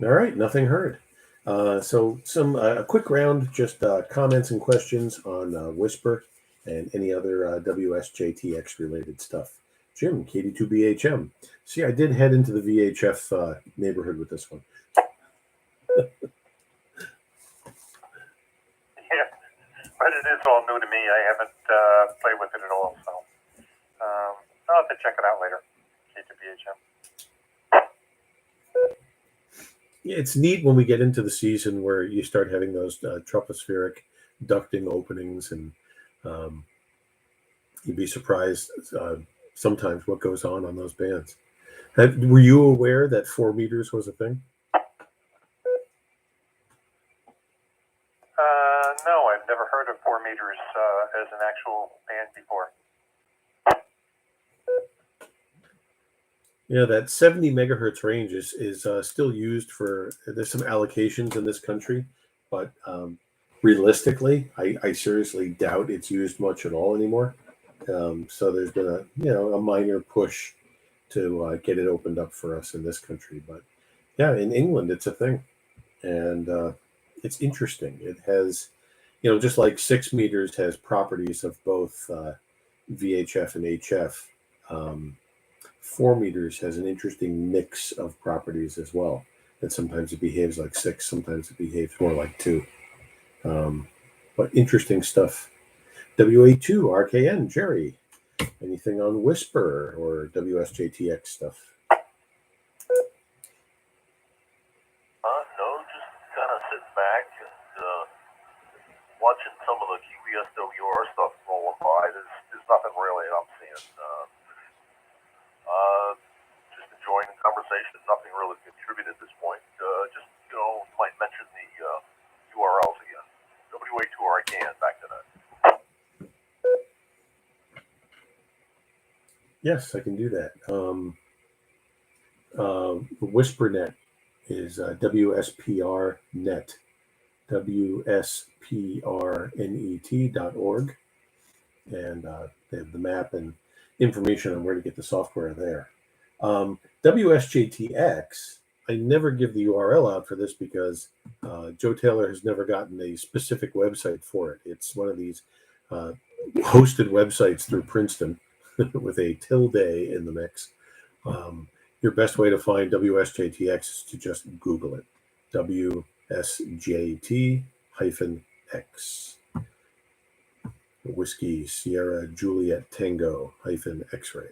All right, nothing heard. So a quick round, just comments and questions on Whisper and any other WSJTX related stuff. Jim, KD2BHM. See, I did head into the VHF neighborhood with this one. Yeah, but it is all new to me. I haven't played with it at all, so I'll have to check it out later. K2BHM. Yeah, it's neat when we get into the season where you start having those tropospheric ducting openings, and you'd be surprised sometimes what goes on those bands. Were you aware that 4 meters was a thing? No, I've never heard of 4 meters as an actual band before. Yeah, that 70 megahertz range is still used for, there's some allocations in this country, but realistically, I seriously doubt it's used much at all anymore. So there's been a minor push to get it opened up for us in this country. But yeah, in England, it's a thing. And it's interesting. It has, just like 6 meters has properties of both VHF and HF. 4 meters has an interesting mix of properties as well. And sometimes it behaves like 6, sometimes it behaves more like 2. But interesting stuff. WA2, RKN, Jerry, anything on Whisper or WSJTX stuff? No, just kind of sitting back and watching some of the QESWR stuff rolling by. There's nothing really I'm seeing. Just enjoying the conversation. Nothing really contributed at this point. Just, you might mention the URLs again. WA2RKN, back to that. Yes, I can do that. WhisperNet is WSPRnet, WSPRNET.org. And they have the map and information on where to get the software there. WSJTX, I never give the URL out for this because Joe Taylor has never gotten a specific website for it. It's one of these hosted websites through Princeton with a tilde in the mix. Your best way to find WSJTX is to just Google it. WSJT-X. Whiskey Sierra Juliet Tango -X-ray.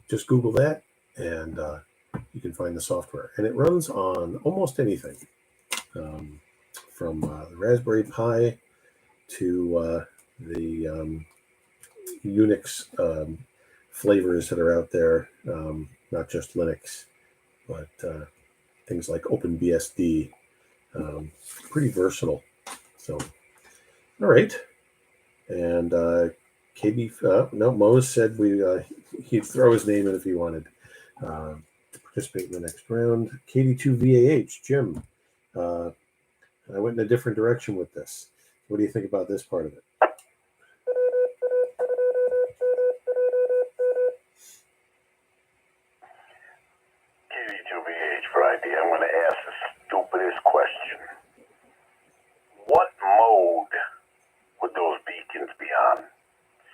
Just Google that and you can find the software. And it runs on almost anything, from the Raspberry Pi to the Unix flavors that are out there, not just Linux, but things like OpenBSD. Pretty versatile. So, all right. And no, Mose said he'd throw his name in if he wanted to participate in the next round. KD2VAH, Jim. I went in a different direction with this. What do you think about this part of it? KD2VH for idea. I'm going to ask the stupidest question. What mode would those beacons be on?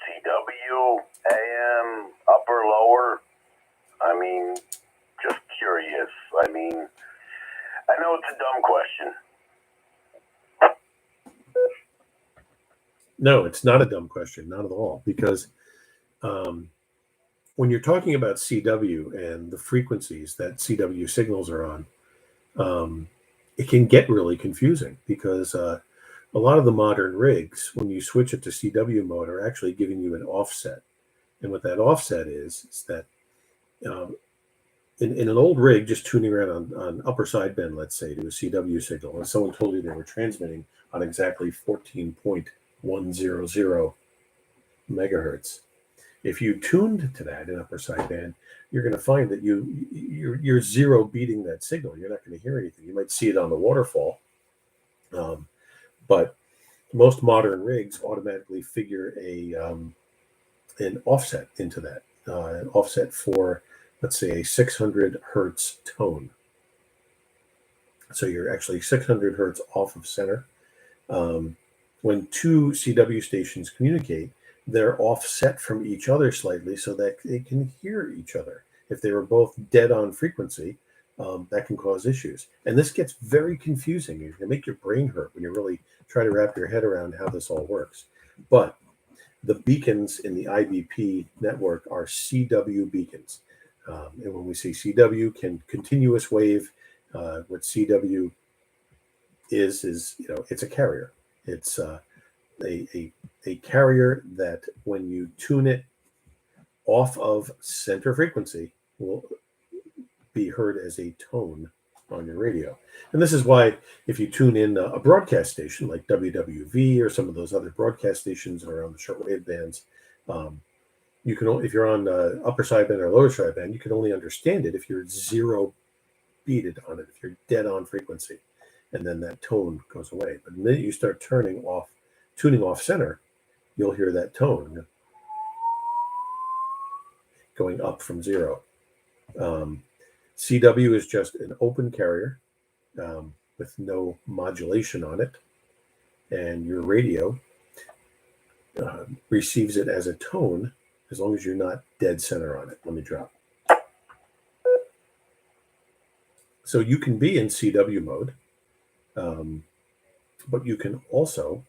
CW, AM, upper, lower? I mean, just curious. I mean, I know it's a dumb question. No, it's not a dumb question, not at all, because when you're talking about CW and the frequencies that CW signals are on, it can get really confusing because a lot of the modern rigs, when you switch it to CW mode, are actually giving you an offset. And what that offset is that in an old rig, just tuning around on upper sideband, let's say, to a CW signal, and someone told you they were transmitting on exactly 14.100 megahertz. If you tuned to that in upper sideband, you're going to find that you're zero beating that signal. You're not going to hear anything. You might see it on the waterfall, but most modern rigs automatically figure an offset into that, an offset for, let's say, a 600 hertz tone. So you're actually 600 hertz off of center. When two CW stations communicate, they're offset from each other slightly so that they can hear each other. If they were both dead on frequency, that can cause issues. And this gets very confusing. It can make your brain hurt when you really try to wrap your head around how this all works. But the beacons in the IBP network are CW beacons. And when we say CW, continuous wave, what CW is it's a carrier. It's a carrier that when you tune it off of center frequency will be heard as a tone on your radio. And this is why if you tune in a broadcast station like WWV or some of those other broadcast stations that are on the shortwave bands, you can only, if you're on upper sideband or lower sideband, you can only understand it if you're zero beated on it, if you're dead on frequency, and then that tone goes away. But the minute you start tuning off center, you'll hear that tone going up from zero. CW is just an open carrier with no modulation on it, and your radio receives it as a tone as long as you're not dead center on it. Let me drop. So you can be in CW mode, but you can also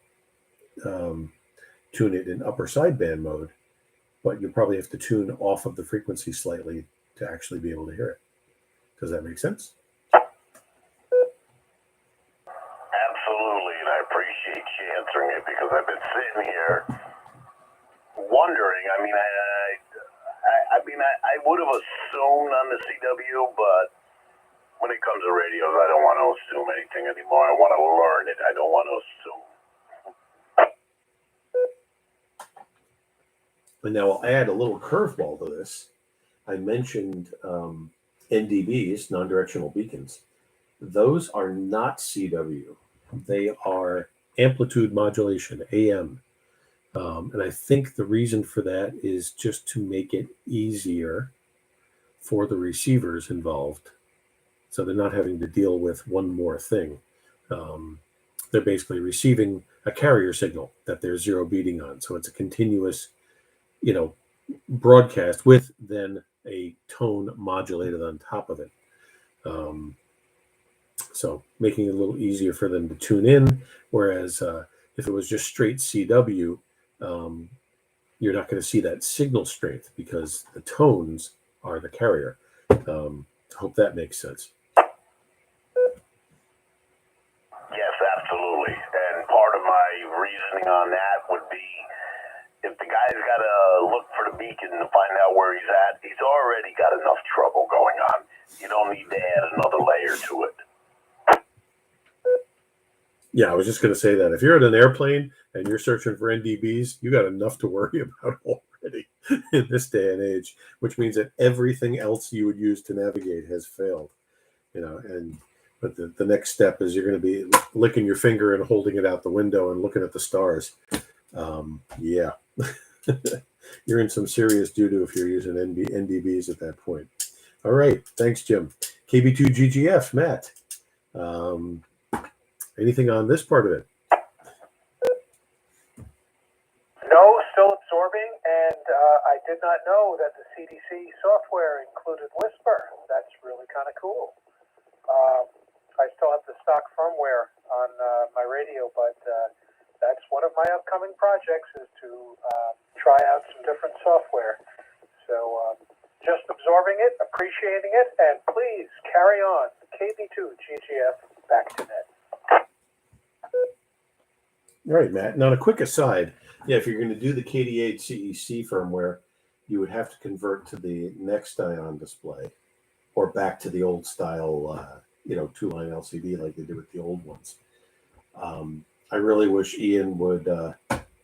tune it in upper sideband mode, but you probably have to tune off of the frequency slightly to actually be able to hear it. Does that make sense? Absolutely, and I appreciate you answering it because I've been sitting here wondering. I would have assumed on the CW, but when it comes to radios, I don't want to assume anything anymore. I want to learn it. I don't want to assume. And now I'll add a little curveball to this. I mentioned NDBs, non-directional beacons. Those are not CW. They are amplitude modulation, AM. And I think the reason for that is just to make it easier for the receivers involved. So they're not having to deal with one more thing. They're basically receiving a carrier signal that they're zero beating on. So it's a continuous, broadcast with then a tone modulated on top of it. So making it a little easier for them to tune in. Whereas if it was just straight CW, you're not going to see that signal strength because the tones are the carrier. Hope that makes sense. Yes, absolutely. And part of my reasoning on that would be if the guy's got to look for the beacon to find out where Yeah, I was just going to say that if you're at an airplane and you're searching for NDBs, you got enough to worry about already in this day and age, which means that everything else you would use to navigate has failed. But the next step is you're going to be licking your finger and holding it out the window and looking at the stars. Yeah, you're in some serious doo-doo if you're using NDBs at that point. All right, thanks, Jim. KB2GGF, Matt. Anything on this part of it? No, still absorbing, and I did not know that the CDC software included Whisper. That's really kind of cool. I still have the stock firmware on my radio, but that's one of my upcoming projects is to try out some different software. So just absorbing it, appreciating it, and please carry on. KB2GGF, back to net. All right, Matt. Now, a quick aside. Yeah, if you're going to do the KD8 CEC firmware, you would have to convert to the next ion display or back to the old style, two-line LCD like they did with the old ones. I really wish Ian would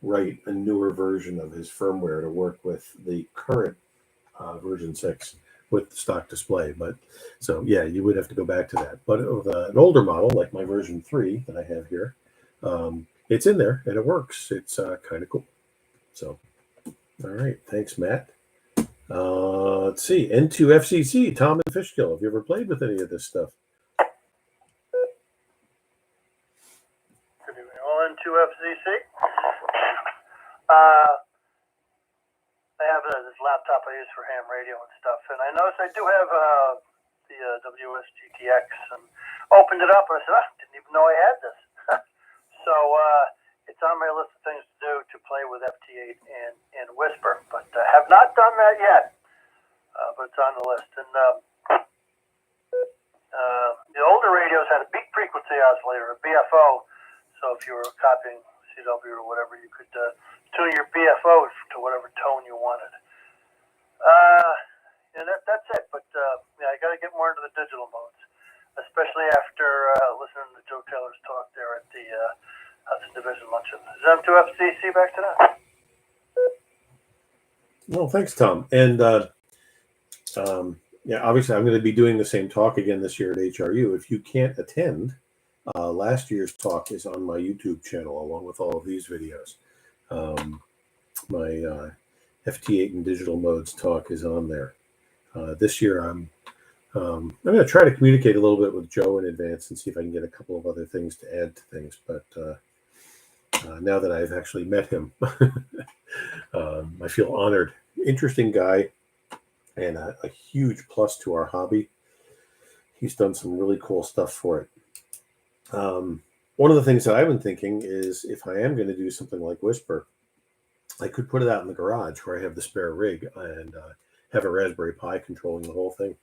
write a newer version of his firmware to work with the current version 6 with the stock display. But so, yeah, you would have to go back to that. But with an older model, like my version 3 that I have here, it's in there and it works. It's kind of cool. So, all right. Thanks, Matt. Let's see. N2FCC, Tom and Fishkill. Have you ever played with any of this stuff? Good evening, all. N2FCC. I have this laptop I use for ham radio and stuff, and I noticed I do have the WSGTX, and opened it up and I said, didn't even know I had this. So it's on my list of things to do to play with FT8 and Whisper, but have not done that yet. But it's on the list. And the older radios had a big frequency oscillator, a BFO. So if you were copying CW or whatever, you could tune your BFO to whatever tone you wanted. That's it. But I got to get more into the digital modes, especially after listening to Joe Taylor's talk there at the Hudson Division Luncheon. Is M2FCC back to that? Well, thanks, Tom. And obviously, I'm going to be doing the same talk again this year at HRU. If you can't attend, last year's talk is on my YouTube channel along with all of these videos. My FT8 and digital modes talk is on there. This year, I'm going to try to communicate a little bit with Joe in advance and see if I can get a couple of other things to add to things. But now that I've actually met him, I feel honored. Interesting guy and a huge plus to our hobby. He's done some really cool stuff for it. One of the things that I've been thinking is if I am going to do something like Whisper, I could put it out in the garage where I have the spare rig and have a Raspberry Pi controlling the whole thing.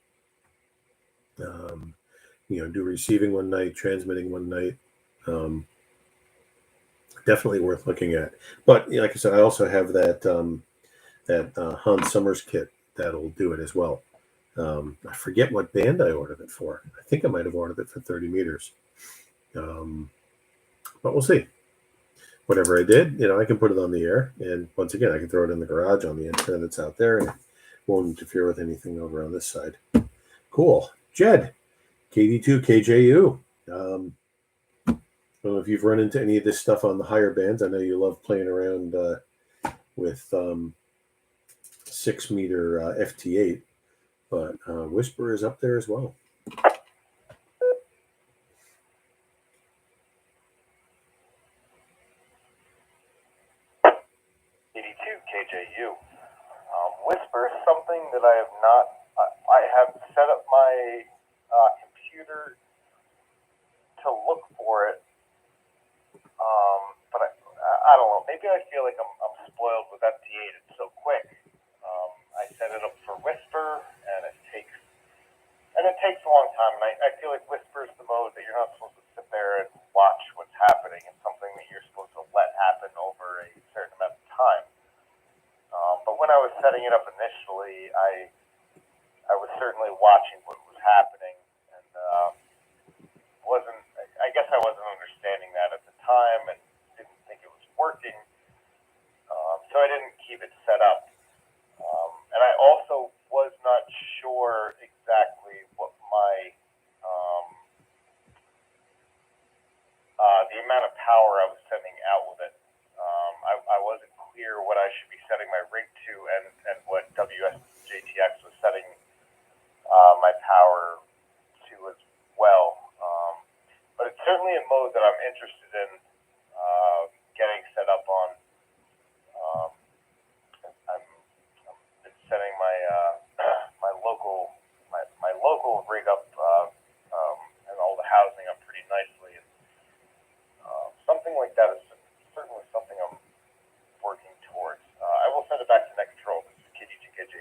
Do receiving one night, transmitting one night. Definitely worth looking at. But like I said, I also have that Hans Summers kit that'll do it as well. I forget what band I ordered it for. I think I might have ordered it for 30 meters. But we'll see. Whatever I did, I can put it on the air. And once again, I can throw it in the garage on the antenna that's out there and it won't interfere with anything over on this side. Cool. Jed, KD2, KJU. I don't know if you've run into any of this stuff on the higher bands. I know you love playing around with 6 meter FT8, but Whisper is up there as well. KJU. Whisper is something that I have not. I have set up my computer to look for it, but I don't know. Maybe I feel like I'm spoiled with FT8. It's so quick. I set it up for Whisper, and it takes a long time. And I feel like Whisper is the mode that you're not supposed to sit there and watch what's happening. It's something that you're supposed to let happen over a certain amount of time. But when I was setting it up initially, I was certainly watching what was happening, and I guess I wasn't understanding that at the time and didn't think it was working, so I didn't keep it set up. And I also was not sure exactly what my the amount of power I was sending out with it. I wasn't clear what I should be setting my rig to, and what WSJTX was setting my power to as well. But it's certainly a mode that I'm interested in getting set up on. I'm been setting my my local rig up and all the housing up pretty nicely. And, something like that is certainly something I'm working towards. I will send it back to Net Control. This is Kitty GKG.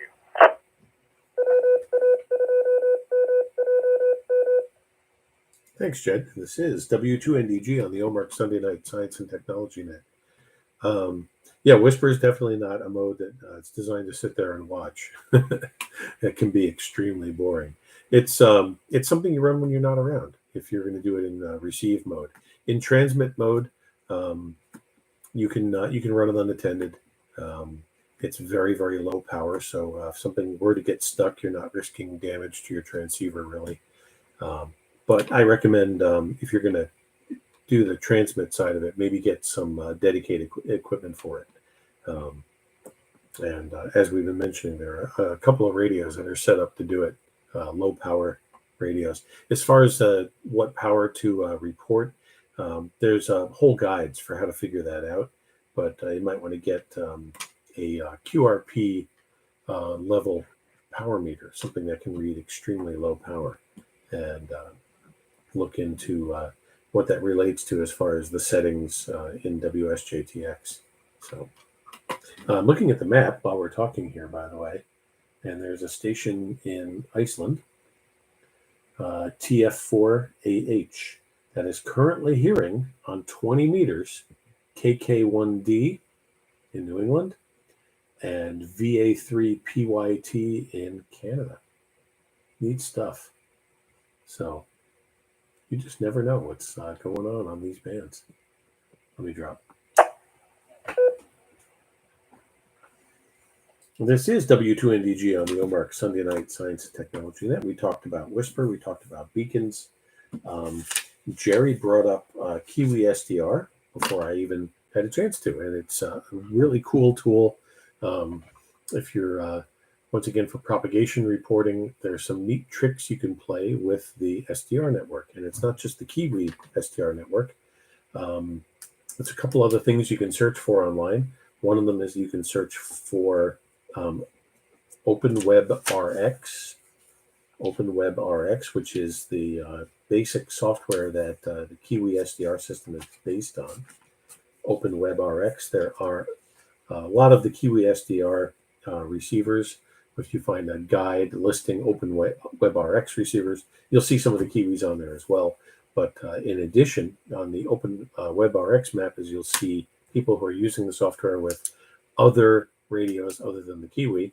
Thanks, Jed. This is W2NDG on the OMARC Sunday Night Science and Technology Net. Yeah, Whisper is definitely not a mode that it's designed to sit there and watch. It can be extremely boring. It's something you run when you're not around. If you're going to do it in receive mode, in transmit mode, you can run it unattended. It's very, very low power, so if something were to get stuck, you're not risking damage to your transceiver really. But I recommend if you're going to do the transmit side of it, maybe get some dedicated equipment for it. And as we've been mentioning, there are a couple of radios that are set up to do it, low power radios. As far as what power to report, there's whole guides for how to figure that out, but you might want to get a QRP level power meter, something that can read extremely low power, and look into what that relates to as far as the settings in WSJTX. So I'm looking at the map while we're talking here, by the way, and there's a station in Iceland, TF4AH, that is currently hearing on 20 meters KK1D in New England and VA3PYT in Canada. Neat stuff. So you just never know what's going on these bands. Let me drop. This is W2NDG on the OMARC Sunday Night Science and Technology Net. We talked about Whisper. We talked about beacons. Jerry brought up Kiwi SDR before I even had a chance to, and it's a really cool tool. If you're, once again, for propagation reporting, there's some neat tricks you can play with the SDR network, and it's not just the Kiwi SDR network. There's a couple other things you can search for online. One of them is you can search for OpenWebRx, which is the basic software that the Kiwi SDR system is based on. OpenWebRx. There are a lot of the Kiwi SDR receivers. If you find a guide listing OpenWebRx receivers, you'll see some of the Kiwis on there as well. But in addition, on the OpenWebRx map, you'll see people who are using the software with other radios other than the Kiwi,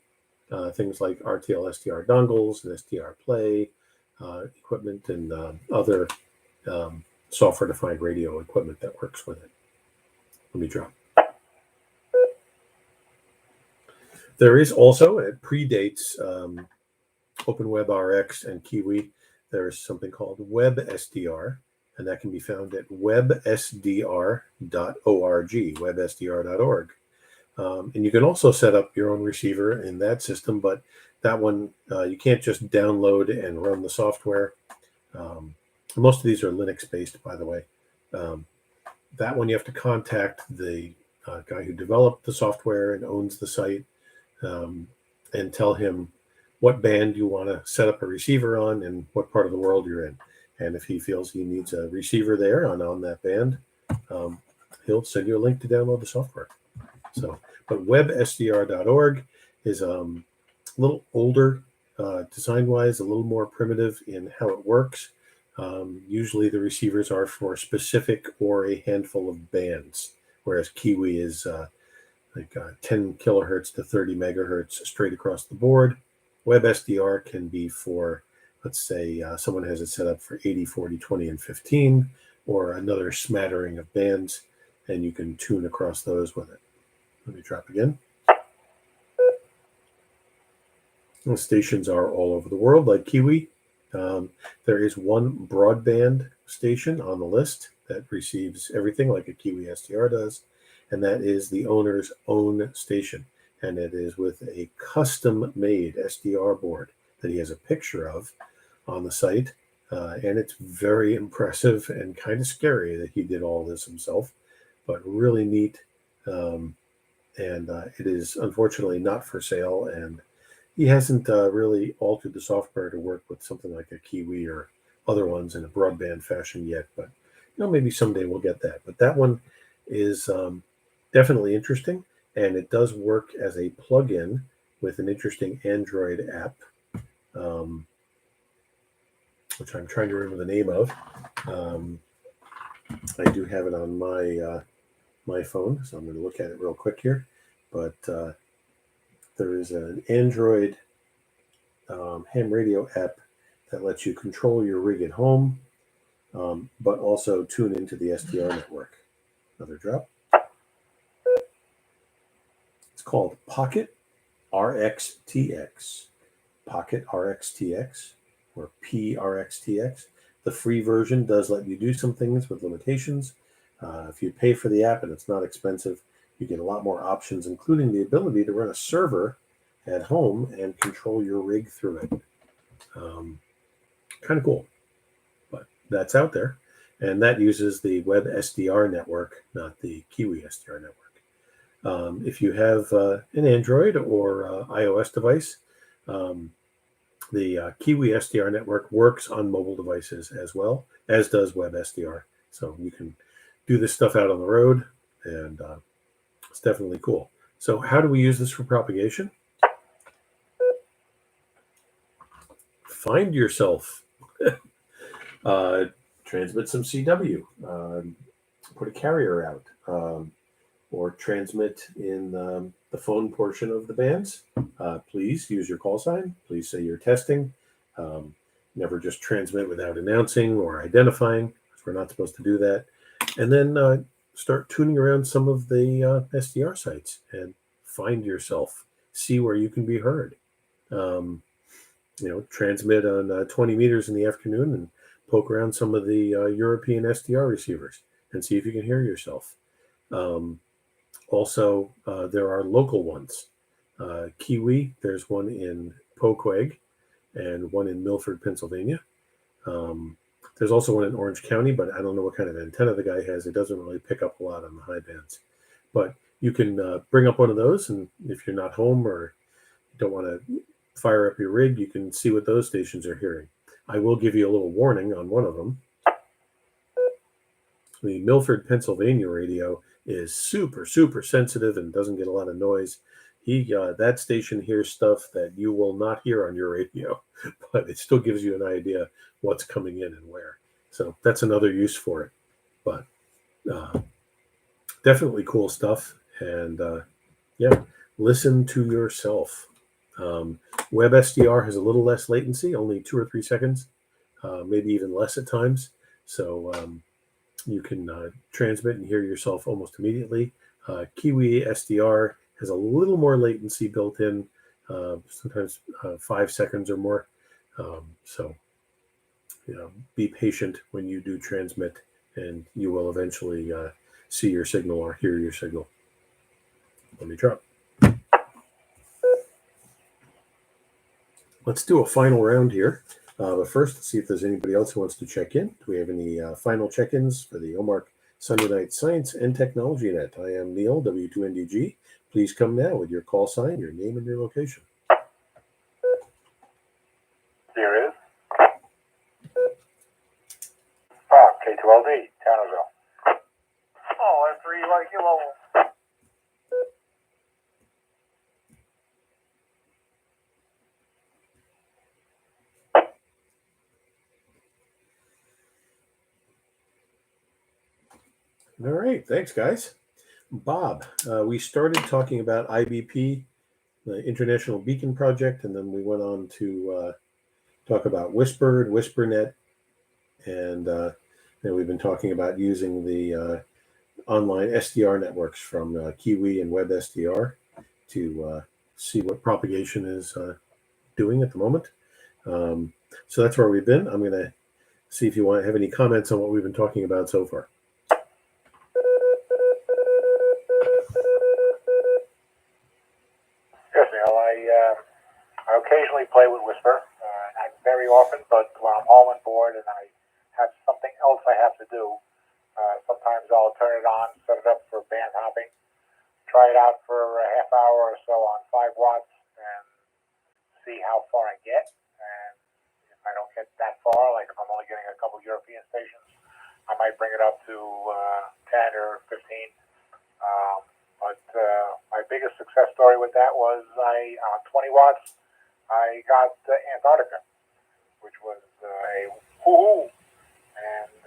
things like RTL SDR dongles and SDR Play equipment, and other software-defined radio equipment that works with it. Let me drop. There is also, it predates OpenWebRx and Kiwi, there's something called WebSDR, and that can be found at websdr.org, websdr.org. And you can also set up your own receiver in that system, but that one, you can't just download and run the software. Most of these are Linux-based, by the way. That one you have to contact the guy who developed the software and owns the site, and tell him what band you want to set up a receiver on and what part of the world you're in. And if he feels he needs a receiver there on that band, he'll send you a link to download the software. So, but websdr.org is a little older design-wise, a little more primitive in how it works. Usually the receivers are for specific or a handful of bands, whereas Kiwi is 10 kilohertz to 30 megahertz straight across the board. WebSDR can be for, let's say, someone has it set up for 80, 40, 20, and 15. or another smattering of bands, and you can tune across those with it. Let me drop again. The stations are all over the world, like Kiwi. There is one broadband station on the list that receives everything like a Kiwi SDR does, and that is the owner's own station. And it is with a custom-made SDR board that he has a picture of on the site. And it's very impressive and kind of scary that he did all this himself, but really neat. It is unfortunately not for sale, and he hasn't really altered the software to work with something like a Kiwi or other ones in a broadband fashion yet, but maybe someday we'll get that. But that one is definitely interesting, and it does work as a plugin with an interesting Android app, which I'm trying to remember the name of. I do have it on my phone, so I'm going to look at it real quick here. But there is an Android ham radio app that lets you control your rig at home, but also tune into the SDR network. Another drop. It's called Pocket RxTX. Pocket RxTX, or PRXTX. The free version does let you do some things with limitations. If you pay for the app and it's not expensive, you get a lot more options, including the ability to run a server at home and control your rig through it. Kind of cool, but that's out there. And that uses the Web SDR network, not the Kiwi SDR network. If you have an Android or iOS device, the Kiwi SDR network works on mobile devices as well, as does Web SDR. So you can do this stuff out on the road, and it's definitely cool. So how do we use this for propagation? Find yourself. Transmit some CW. Put a carrier out. Or transmit in the phone portion of the bands. Please use your call sign. Please say you're testing. Never just transmit without announcing or identifying, because we're not supposed to do that. And then start tuning around some of the SDR sites and find yourself. See where you can be heard. Transmit on 20 meters in the afternoon and poke around some of the European SDR receivers and see if you can hear yourself. Also, there are local ones. Kiwi, there's one in Poquag and one in Milford, Pennsylvania. There's also one in Orange County, but I don't know what kind of antenna the guy has. It doesn't really pick up a lot on the high bands. But you can bring up one of those, and if you're not home or you don't want to fire up your rig, you can see what those stations are hearing. I will give you a little warning on one of them. The Milford, Pennsylvania radio is super, super sensitive and doesn't get a lot of noise. That station hears stuff that you will not hear on your radio, but it still gives you an idea what's coming in and where. So that's another use for it. But definitely cool stuff. And listen to yourself. Web SDR has a little less latency, only 2 or 3 seconds, maybe even less at times. So you can transmit and hear yourself almost immediately. Kiwi SDR has a little more latency built in, sometimes 5 seconds or more. So be patient when you do transmit, and you will eventually see your signal or hear your signal. Let me drop. Let's do a final round here. But first, let's see if there's anybody else who wants to check in. Do we have any final check-ins for the OMARC Sunday Night Science and Technology Net? I am Neil, W2NDG. Please come now with your call sign, your name, and your location. There is. K2LD, Townersville. Oh, that's 3 like you, Lowell. All right, thanks, guys. Bob, we started talking about IBP, the International Beacon Project, and then we went on to talk about Whispered, WhisperNet, and And we've been talking about using the online SDR networks from Kiwi and WebSDR to see what propagation is doing at the moment. So that's where we've been. I'm going to see if you want to have any comments on what we've been talking about so far. Yes, Neil. I occasionally play with Whisper, not very often, but when I'm home and bored and I have something else I have to do, sometimes I'll turn it on, set it up for band hopping, try it out for a half hour or so on 5 watts, and see how far I get. And if I don't get that far, like if I'm only getting a couple European stations, I might bring it up to 10 or 15. But my biggest success story with that was on 20 watts, I got Antarctica, which was a woohoo. And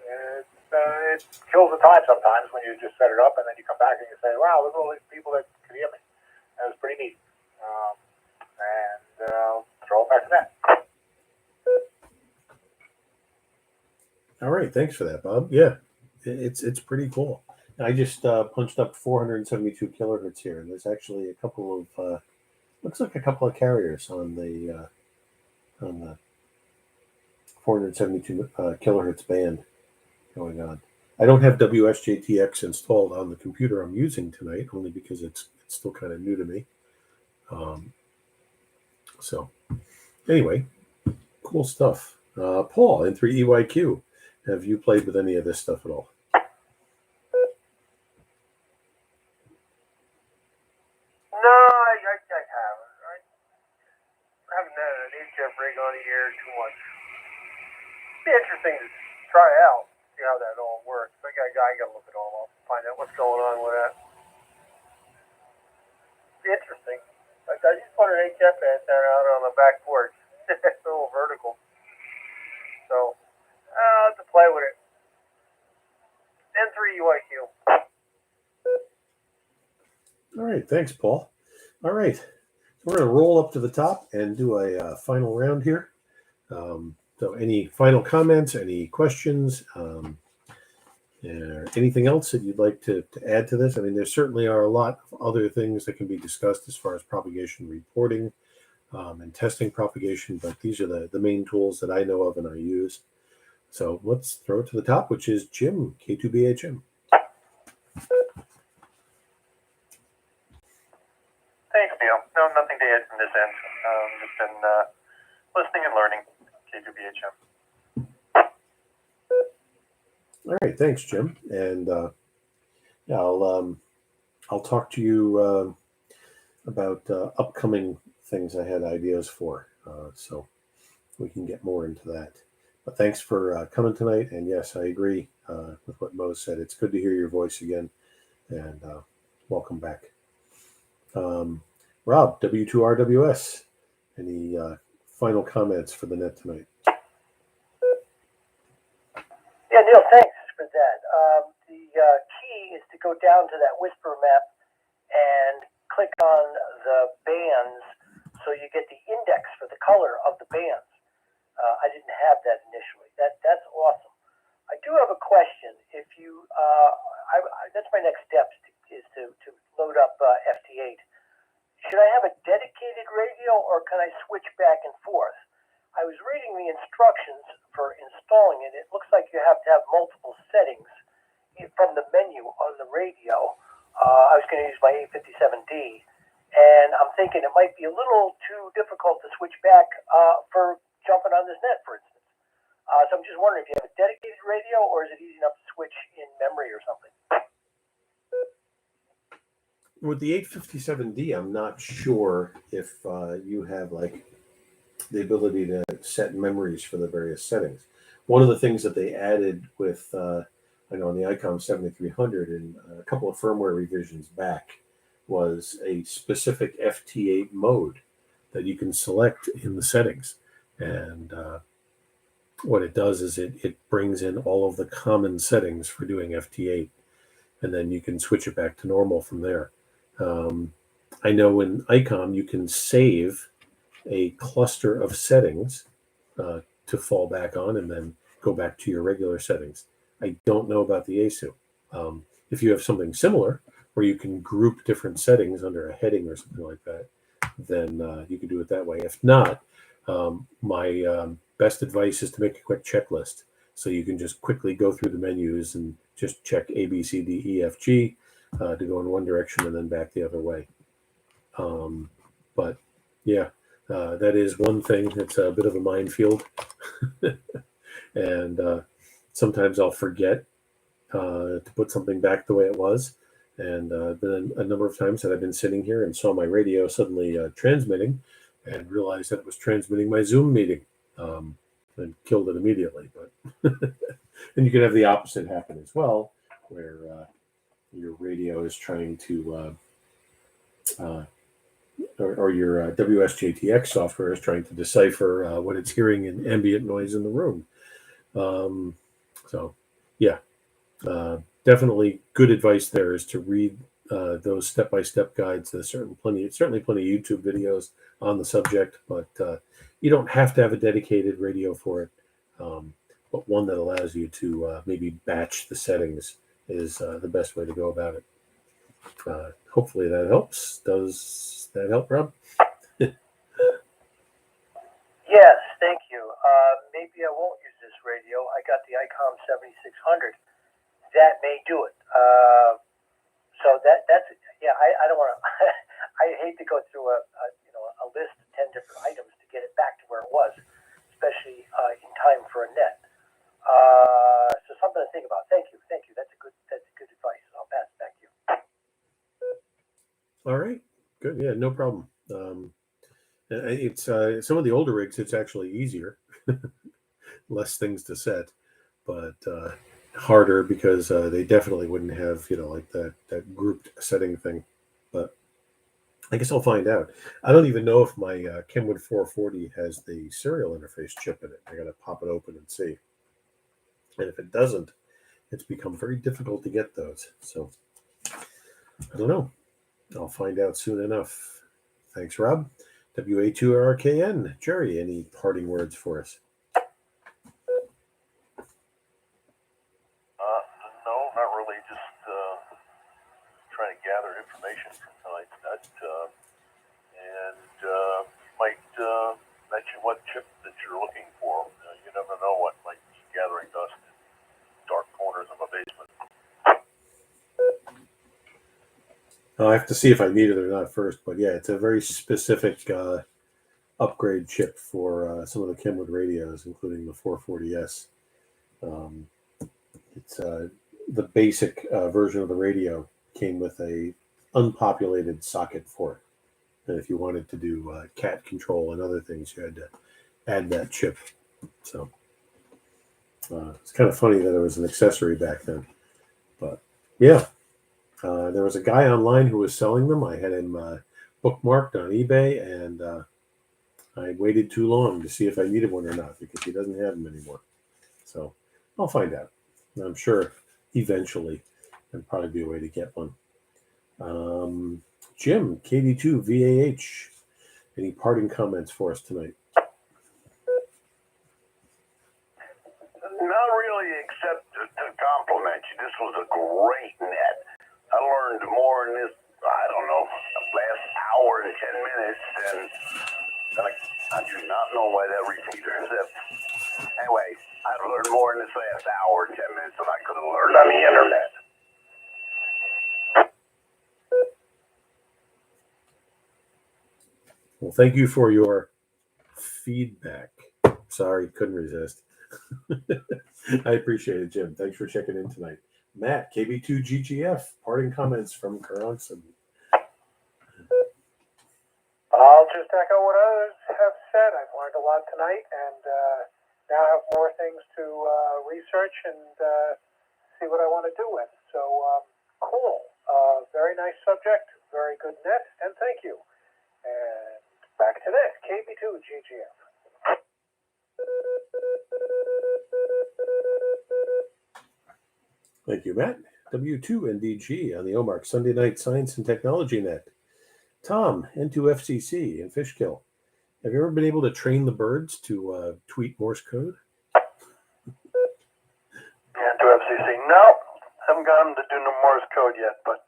it kills the time sometimes when you just set it up and then you come back and you say, wow, look at all these people that could hear me. That was pretty neat. Throw it back to that. All right, thanks for that, Bob. Yeah, it's pretty cool. I just punched up 472 kilohertz here, and there's actually a couple of looks like a couple of carriers on the 472 kilohertz band going on. I don't have WSJTX installed on the computer I'm using tonight, only because it's still kind of new to me. So anyway, cool stuff. Paul, N3EYQ, have you played with any of this stuff at all? No, I haven't. I haven't had an HF rig on here too much. It'd be interesting to try out, see how that all works. I gotta look it all up, find out what's going on with that. Be interesting. I just put an HF antenna out on the back porch. It's a little vertical. So, I'll have to play with it. N3EYQ. All right, thanks, Paul. All right, so we're going to roll up to the top and do a final round here. So any final comments, any questions, anything else that you'd like to add to this? I mean, there certainly are a lot of other things that can be discussed as far as propagation reporting and testing propagation, but these are the main tools that I know of and I use. So let's throw it to the top, which is Jim, K2BHM. Thanks, Neil. No, nothing to add from this end. Just been listening and learning. K2BHM. All right, thanks, Jim. And yeah, I'll talk to you about upcoming things I had ideas for, so we can get more into that. But thanks for coming tonight. And yes, I agree with what Mo said. It's good to hear your voice again, and welcome back. Rob, W2RWS, any final comments for the net tonight? Yeah, Neil, thanks for that. The key is to go down to that Whisper map and click on the bands so you get the index for the color of the bands. I didn't have that initially. That's awesome. I do have a question. If you, that's my next step is to load up FT8. Should I have a dedicated radio or can I switch back and forth? I was reading the instructions for installing it. It looks like you have to have multiple settings from the menu on the radio. I was going to use my 857D, and I'm thinking it might be a little too difficult to switch back for jumping on this net, for instance. So I'm just wondering if you have a dedicated radio or is it easy enough to switch in memory or something? With the 857D, I'm not sure if you have like the ability to set memories for the various settings. One of the things that they added with, I know on the ICOM 7300 and a couple of firmware revisions back was a specific FT8 mode that you can select in the settings. And what it does is it brings in all of the common settings for doing FT8, and then you can switch it back to normal from there. I know in ICOM you can save a cluster of settings to fall back on and then go back to your regular settings. I don't know about the ASU. If you have something similar where you can group different settings under a heading or something like that, then you can do it that way. If not, my best advice is to make a quick checklist. So you can just quickly go through the menus and just check A, B, C, D, E, F, G to go in one direction and then back the other way. But yeah, that is one thing. It's a bit of a minefield. And sometimes I'll forget to put something back the way it was. And then a number of times that I've been sitting here and saw my radio suddenly transmitting and realized that it was transmitting my Zoom meeting and killed it immediately. But and you can have the opposite happen as well, where your radio is trying to, or your WSJTX software is trying to decipher what it's hearing in ambient noise in the room. So, yeah. Definitely good advice there is to read those step-by-step guides. There's certainly plenty of YouTube videos on the subject, but you don't have to have a dedicated radio for it. But one that allows you to maybe batch the settings is the best way to go about it. Hopefully that helps. Does that help, Rob? Yes, thank you. Maybe I won't use this radio. I got the ICOM 7600. That may do it. So that's yeah. I don't want to. I hate to go through a list of 10 different items to get it back to where it was, especially in time for a net. So something to think about. Thank you. That's good advice. I'll pass it back to you. All right, good. Yeah, no problem. It's some of the older rigs. It's actually easier, less things to set, but harder because they definitely wouldn't have like that grouped setting thing. But I guess I'll find out. I don't even know if my Kenwood 440 has the serial interface chip in it. I got to pop it open and see. And if it doesn't, it's become very difficult to get those. So I don't know. I'll find out soon enough. Thanks, Rob. WA2RKN. Jerry, any parting words for us? No, not really. Just trying to gather information from tonight's net. And might mention what chip that you're looking for. You never know what might be gathering dust in dark corners of a basement. I'll have to see if I need it or not first, but yeah, it's a very specific upgrade chip for some of the Kenwood radios, including the 440S. It's the basic version of the radio came with a unpopulated socket for it, and if you wanted to do cat control and other things, you had to add that chip. So it's kind of funny that it was an accessory back then, but yeah. There was a guy online who was selling them. I had him bookmarked on eBay, and I waited too long to see if I needed one or not because he doesn't have them anymore. So I'll find out. I'm sure eventually there'll probably be a way to get one. Jim, KD2 VAH, any parting comments for us tonight? Not really, except to compliment you. This was a great net. I learned more in this, I don't know, last hour and 10 minutes, and I do not know why that repeater is up. Anyway, I learned more in this last hour and 10 minutes than I could have learned on the internet. Well, thank you for your feedback. Sorry, couldn't resist. I appreciate it, Jim. Thanks for checking in tonight. Matt, KB2GGF, parting comments from Karonson. I'll just echo what others have said. I've learned a lot tonight, and now have more things to research and see what I want to do with. So cool. Very nice subject. Very good net, and thank you. And back to this, KB2GGF. Thank you, Matt. W2NDG on the OMARC Sunday Night Science and Technology Net. Tom, N2FCC in Fishkill. Have you ever been able to train the birds to tweet Morse code? FCC. No, haven't got them to do no Morse code yet, but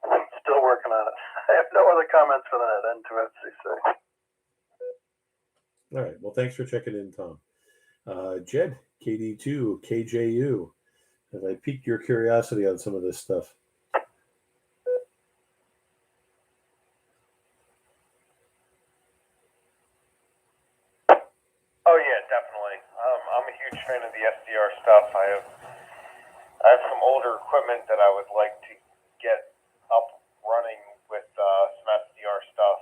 I'm still working on it. I have no other comments for that end to FCC. All right. Well, thanks for checking in, Tom. Jed, KD2, KJU. Have I piqued your curiosity on some of this stuff? Oh yeah, definitely. I'm a huge fan of the SDR stuff. I have some older equipment that I would like to get up running with some SDR stuff.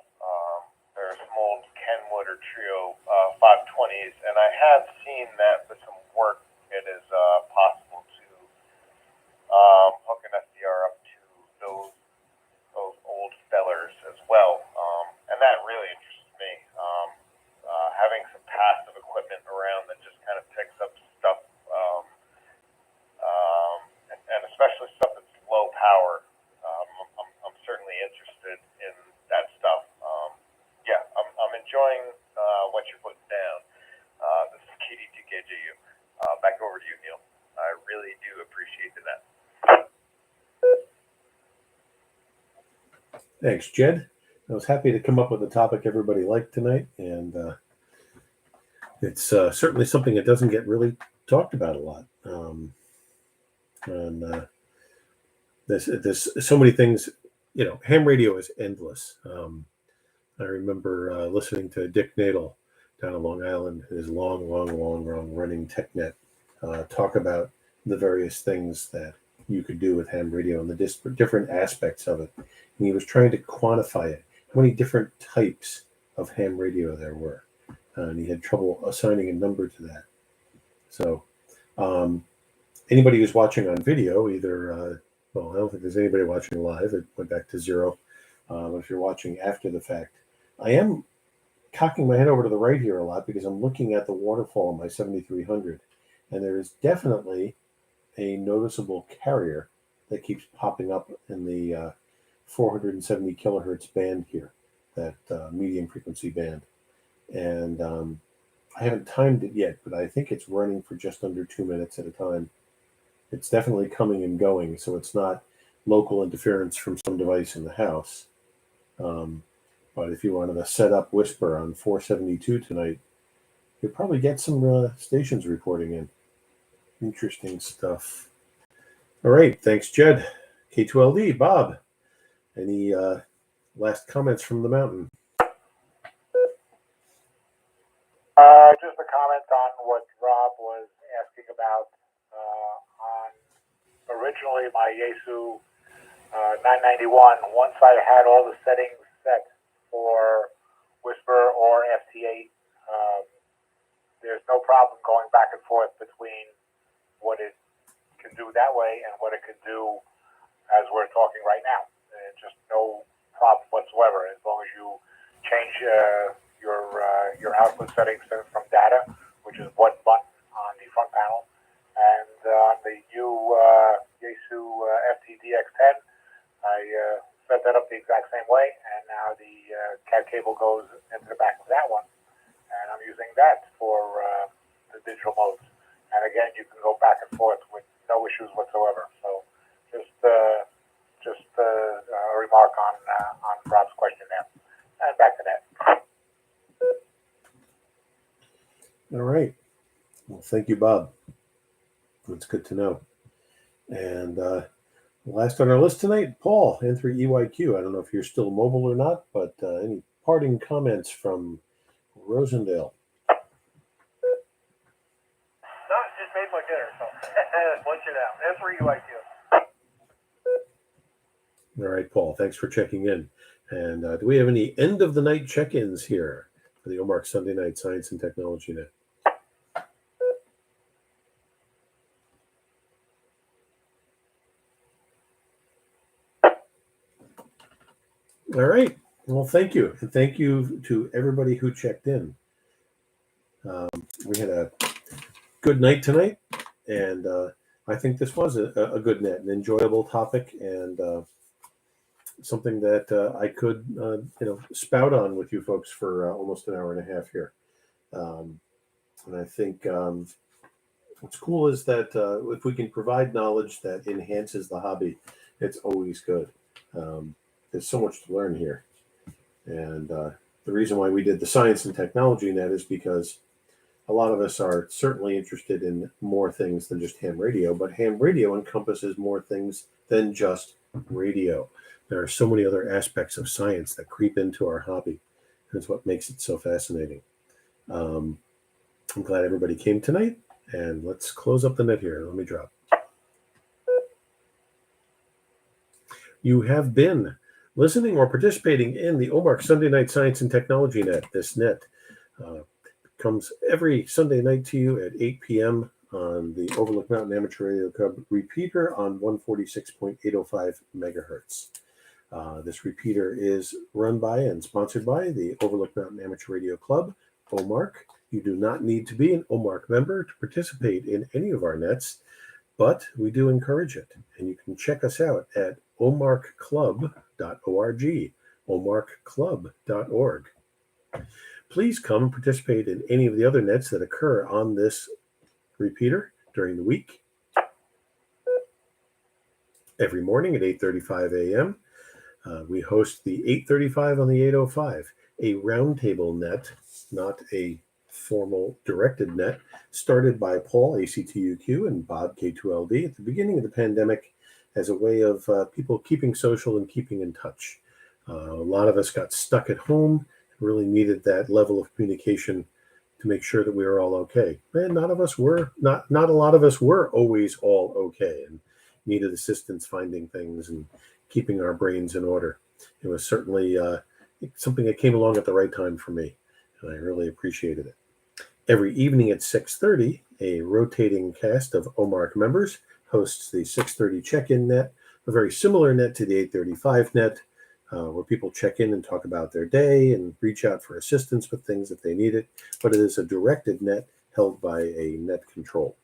There's some old Kenwood or Trio 520s, and I have seen that with some work it is possible to hook an SDR up to those old fellers as well, and that really interests me. Having some passive equipment around that just kind of picks up stuff, and especially stuff that's low power. I'm certainly interested in that stuff. Yeah, I'm enjoying what you're putting down. This is KD2KJU. Back over to you, Neil. I really do appreciate that. Thanks, Jed. I was happy to come up with a topic everybody liked tonight, and it's certainly something that doesn't get really talked about a lot. And there's so many things. You know, ham radio is endless. I remember listening to Dick Nadel down on Long Island, his long running TechNet, talk about the various things that you could do with ham radio and the different aspects of it. And he was trying to quantify it, how many different types of ham radio there were. And he had trouble assigning a number to that. So anybody who's watching on video, either, well, I don't think there's anybody watching live. It went back to 0. But if you're watching after the fact, I am cocking my head over to the right here a lot because I'm looking at the waterfall on my 7300. And there is definitely a noticeable carrier that keeps popping up in the 470 kilohertz band here, that medium frequency band. And I haven't timed it yet, but I think it's running for just under 2 minutes at a time. It's definitely coming and going, so it's not local interference from some device in the house. But if you wanted to set up Whisper on 472 tonight, you'll probably get some stations reporting in. Interesting stuff. All right, thanks, Jed. K2LD, Bob. Any last comments from the mountain? Just a comment on what Rob was asking about. On originally my Yaesu 991, once I had all the settings set for Whisper or FT8, there's no problem going back and forth between what it can do that way and what it can do as we're talking right now. Just no problem whatsoever, as long as you change your output settings from data, which is one button on the front panel, and on the new Yaesu FTDX10, I set that up the exact same way, and now the CAT cable goes into the back of that one, and I'm using that for the digital modes. And again, you can go back and forth with no issues whatsoever. So just a remark on Rob's question there. And back to that. All right. Well, thank you, Bob. That's good to know. And last on our list tonight, Paul, N3EYQ. I don't know if you're still mobile or not, but any parting comments from Rosendale? No, just made my dinner, so lunch it out. N3EYQ. All right, Paul, thanks for checking in. And do we have any end of the night check-ins here for the OMARC Sunday Night Science and Technology Net? All right. Well, thank you. And thank you to everybody who checked in. We had a good night tonight, and I think this was a good net, an enjoyable topic, and something that I could, spout on with you folks for almost an hour and a half here. And I think what's cool is that if we can provide knowledge that enhances the hobby, it's always good. There's so much to learn here. And the reason why we did the Science and Technology Net is because a lot of us are certainly interested in more things than just ham radio, but ham radio encompasses more things than just radio. There are so many other aspects of science that creep into our hobby. That's what makes it so fascinating. I'm glad everybody came tonight, and let's close up the net here. Let me drop. You have been listening or participating in the OMARC Sunday Night Science and Technology Net. This net comes every Sunday night to you at 8 p.m. on the Overlook Mountain Amateur Radio Club repeater on 146.805 megahertz. This repeater is run by and sponsored by the Overlook Mountain Amateur Radio Club, OMARC. You do not need to be an OMARC member to participate in any of our nets, but we do encourage it. And you can check us out at omarcclub.org, omarcclub.org. Please come and participate in any of the other nets that occur on this repeater during the week. Every morning at 8:35 a.m., we host the 8:35 on the 8:05, a roundtable net, not a formal directed net, started by Paul, ACTUQ, and Bob, K2LD, at the beginning of the pandemic as a way of people keeping social and keeping in touch. A lot of us got stuck at home, really needed that level of communication to make sure that we were all okay. And not a lot of us were always all okay and needed assistance finding things and keeping our brains in order. It was certainly something that came along at the right time for me, and I really appreciated it. Every evening at 6:30, a rotating cast of OMARC members hosts the 6:30 check-in net, a very similar net to the 8:35 net, where people check in and talk about their day and reach out for assistance with things if they need it, but it is a directed net held by a net control.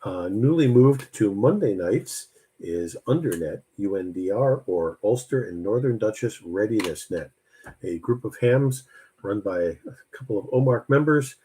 Newly moved to Monday nights is Undernet, UNDR, or Ulster and Northern Duchess Readiness Net, a group of hams run by a couple of OMARC members,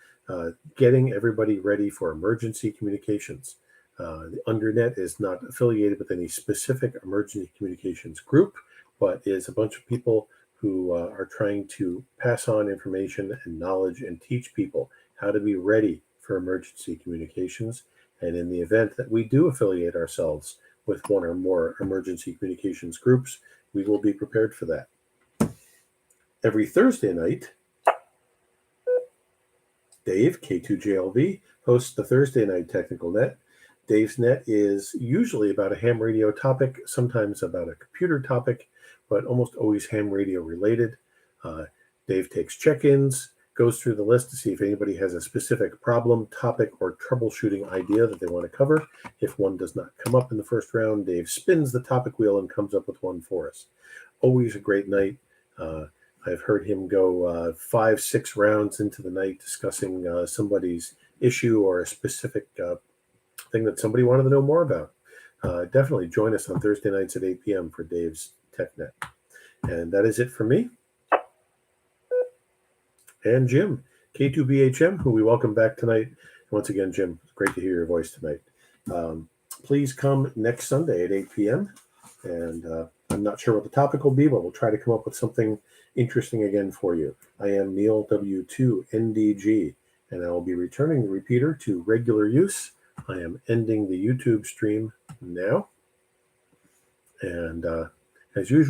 getting everybody ready for emergency communications. The Undernet is not affiliated with any specific emergency communications group, but is a bunch of people who are trying to pass on information and knowledge and teach people how to be ready for emergency communications. And in the event that we do affiliate ourselves with one or more emergency communications groups, we will be prepared for that. Every Thursday night, Dave, K2JLV, hosts the Thursday Night Technical Net. Dave's net is usually about a ham radio topic, sometimes about a computer topic, but almost always ham radio related. Dave takes check-ins, goes through the list to see if anybody has a specific problem, topic, or troubleshooting idea that they want to cover. If one does not come up in the first round, Dave spins the topic wheel and comes up with one for us. Always a great night. I've heard him go 5-6 rounds into the night discussing somebody's issue or a specific thing that somebody wanted to know more about. Definitely join us on Thursday nights at 8 p.m. for Dave's TechNet. And that is it for me. And Jim, K2BHM, who we welcome back tonight. Once again, Jim, it's great to hear your voice tonight. Please come next Sunday at 8 p.m. And I'm not sure what the topic will be, but we'll try to come up with something interesting again for you. I am Neil W2NDG, and I will be returning the repeater to regular use. I am ending the YouTube stream now. And as usual,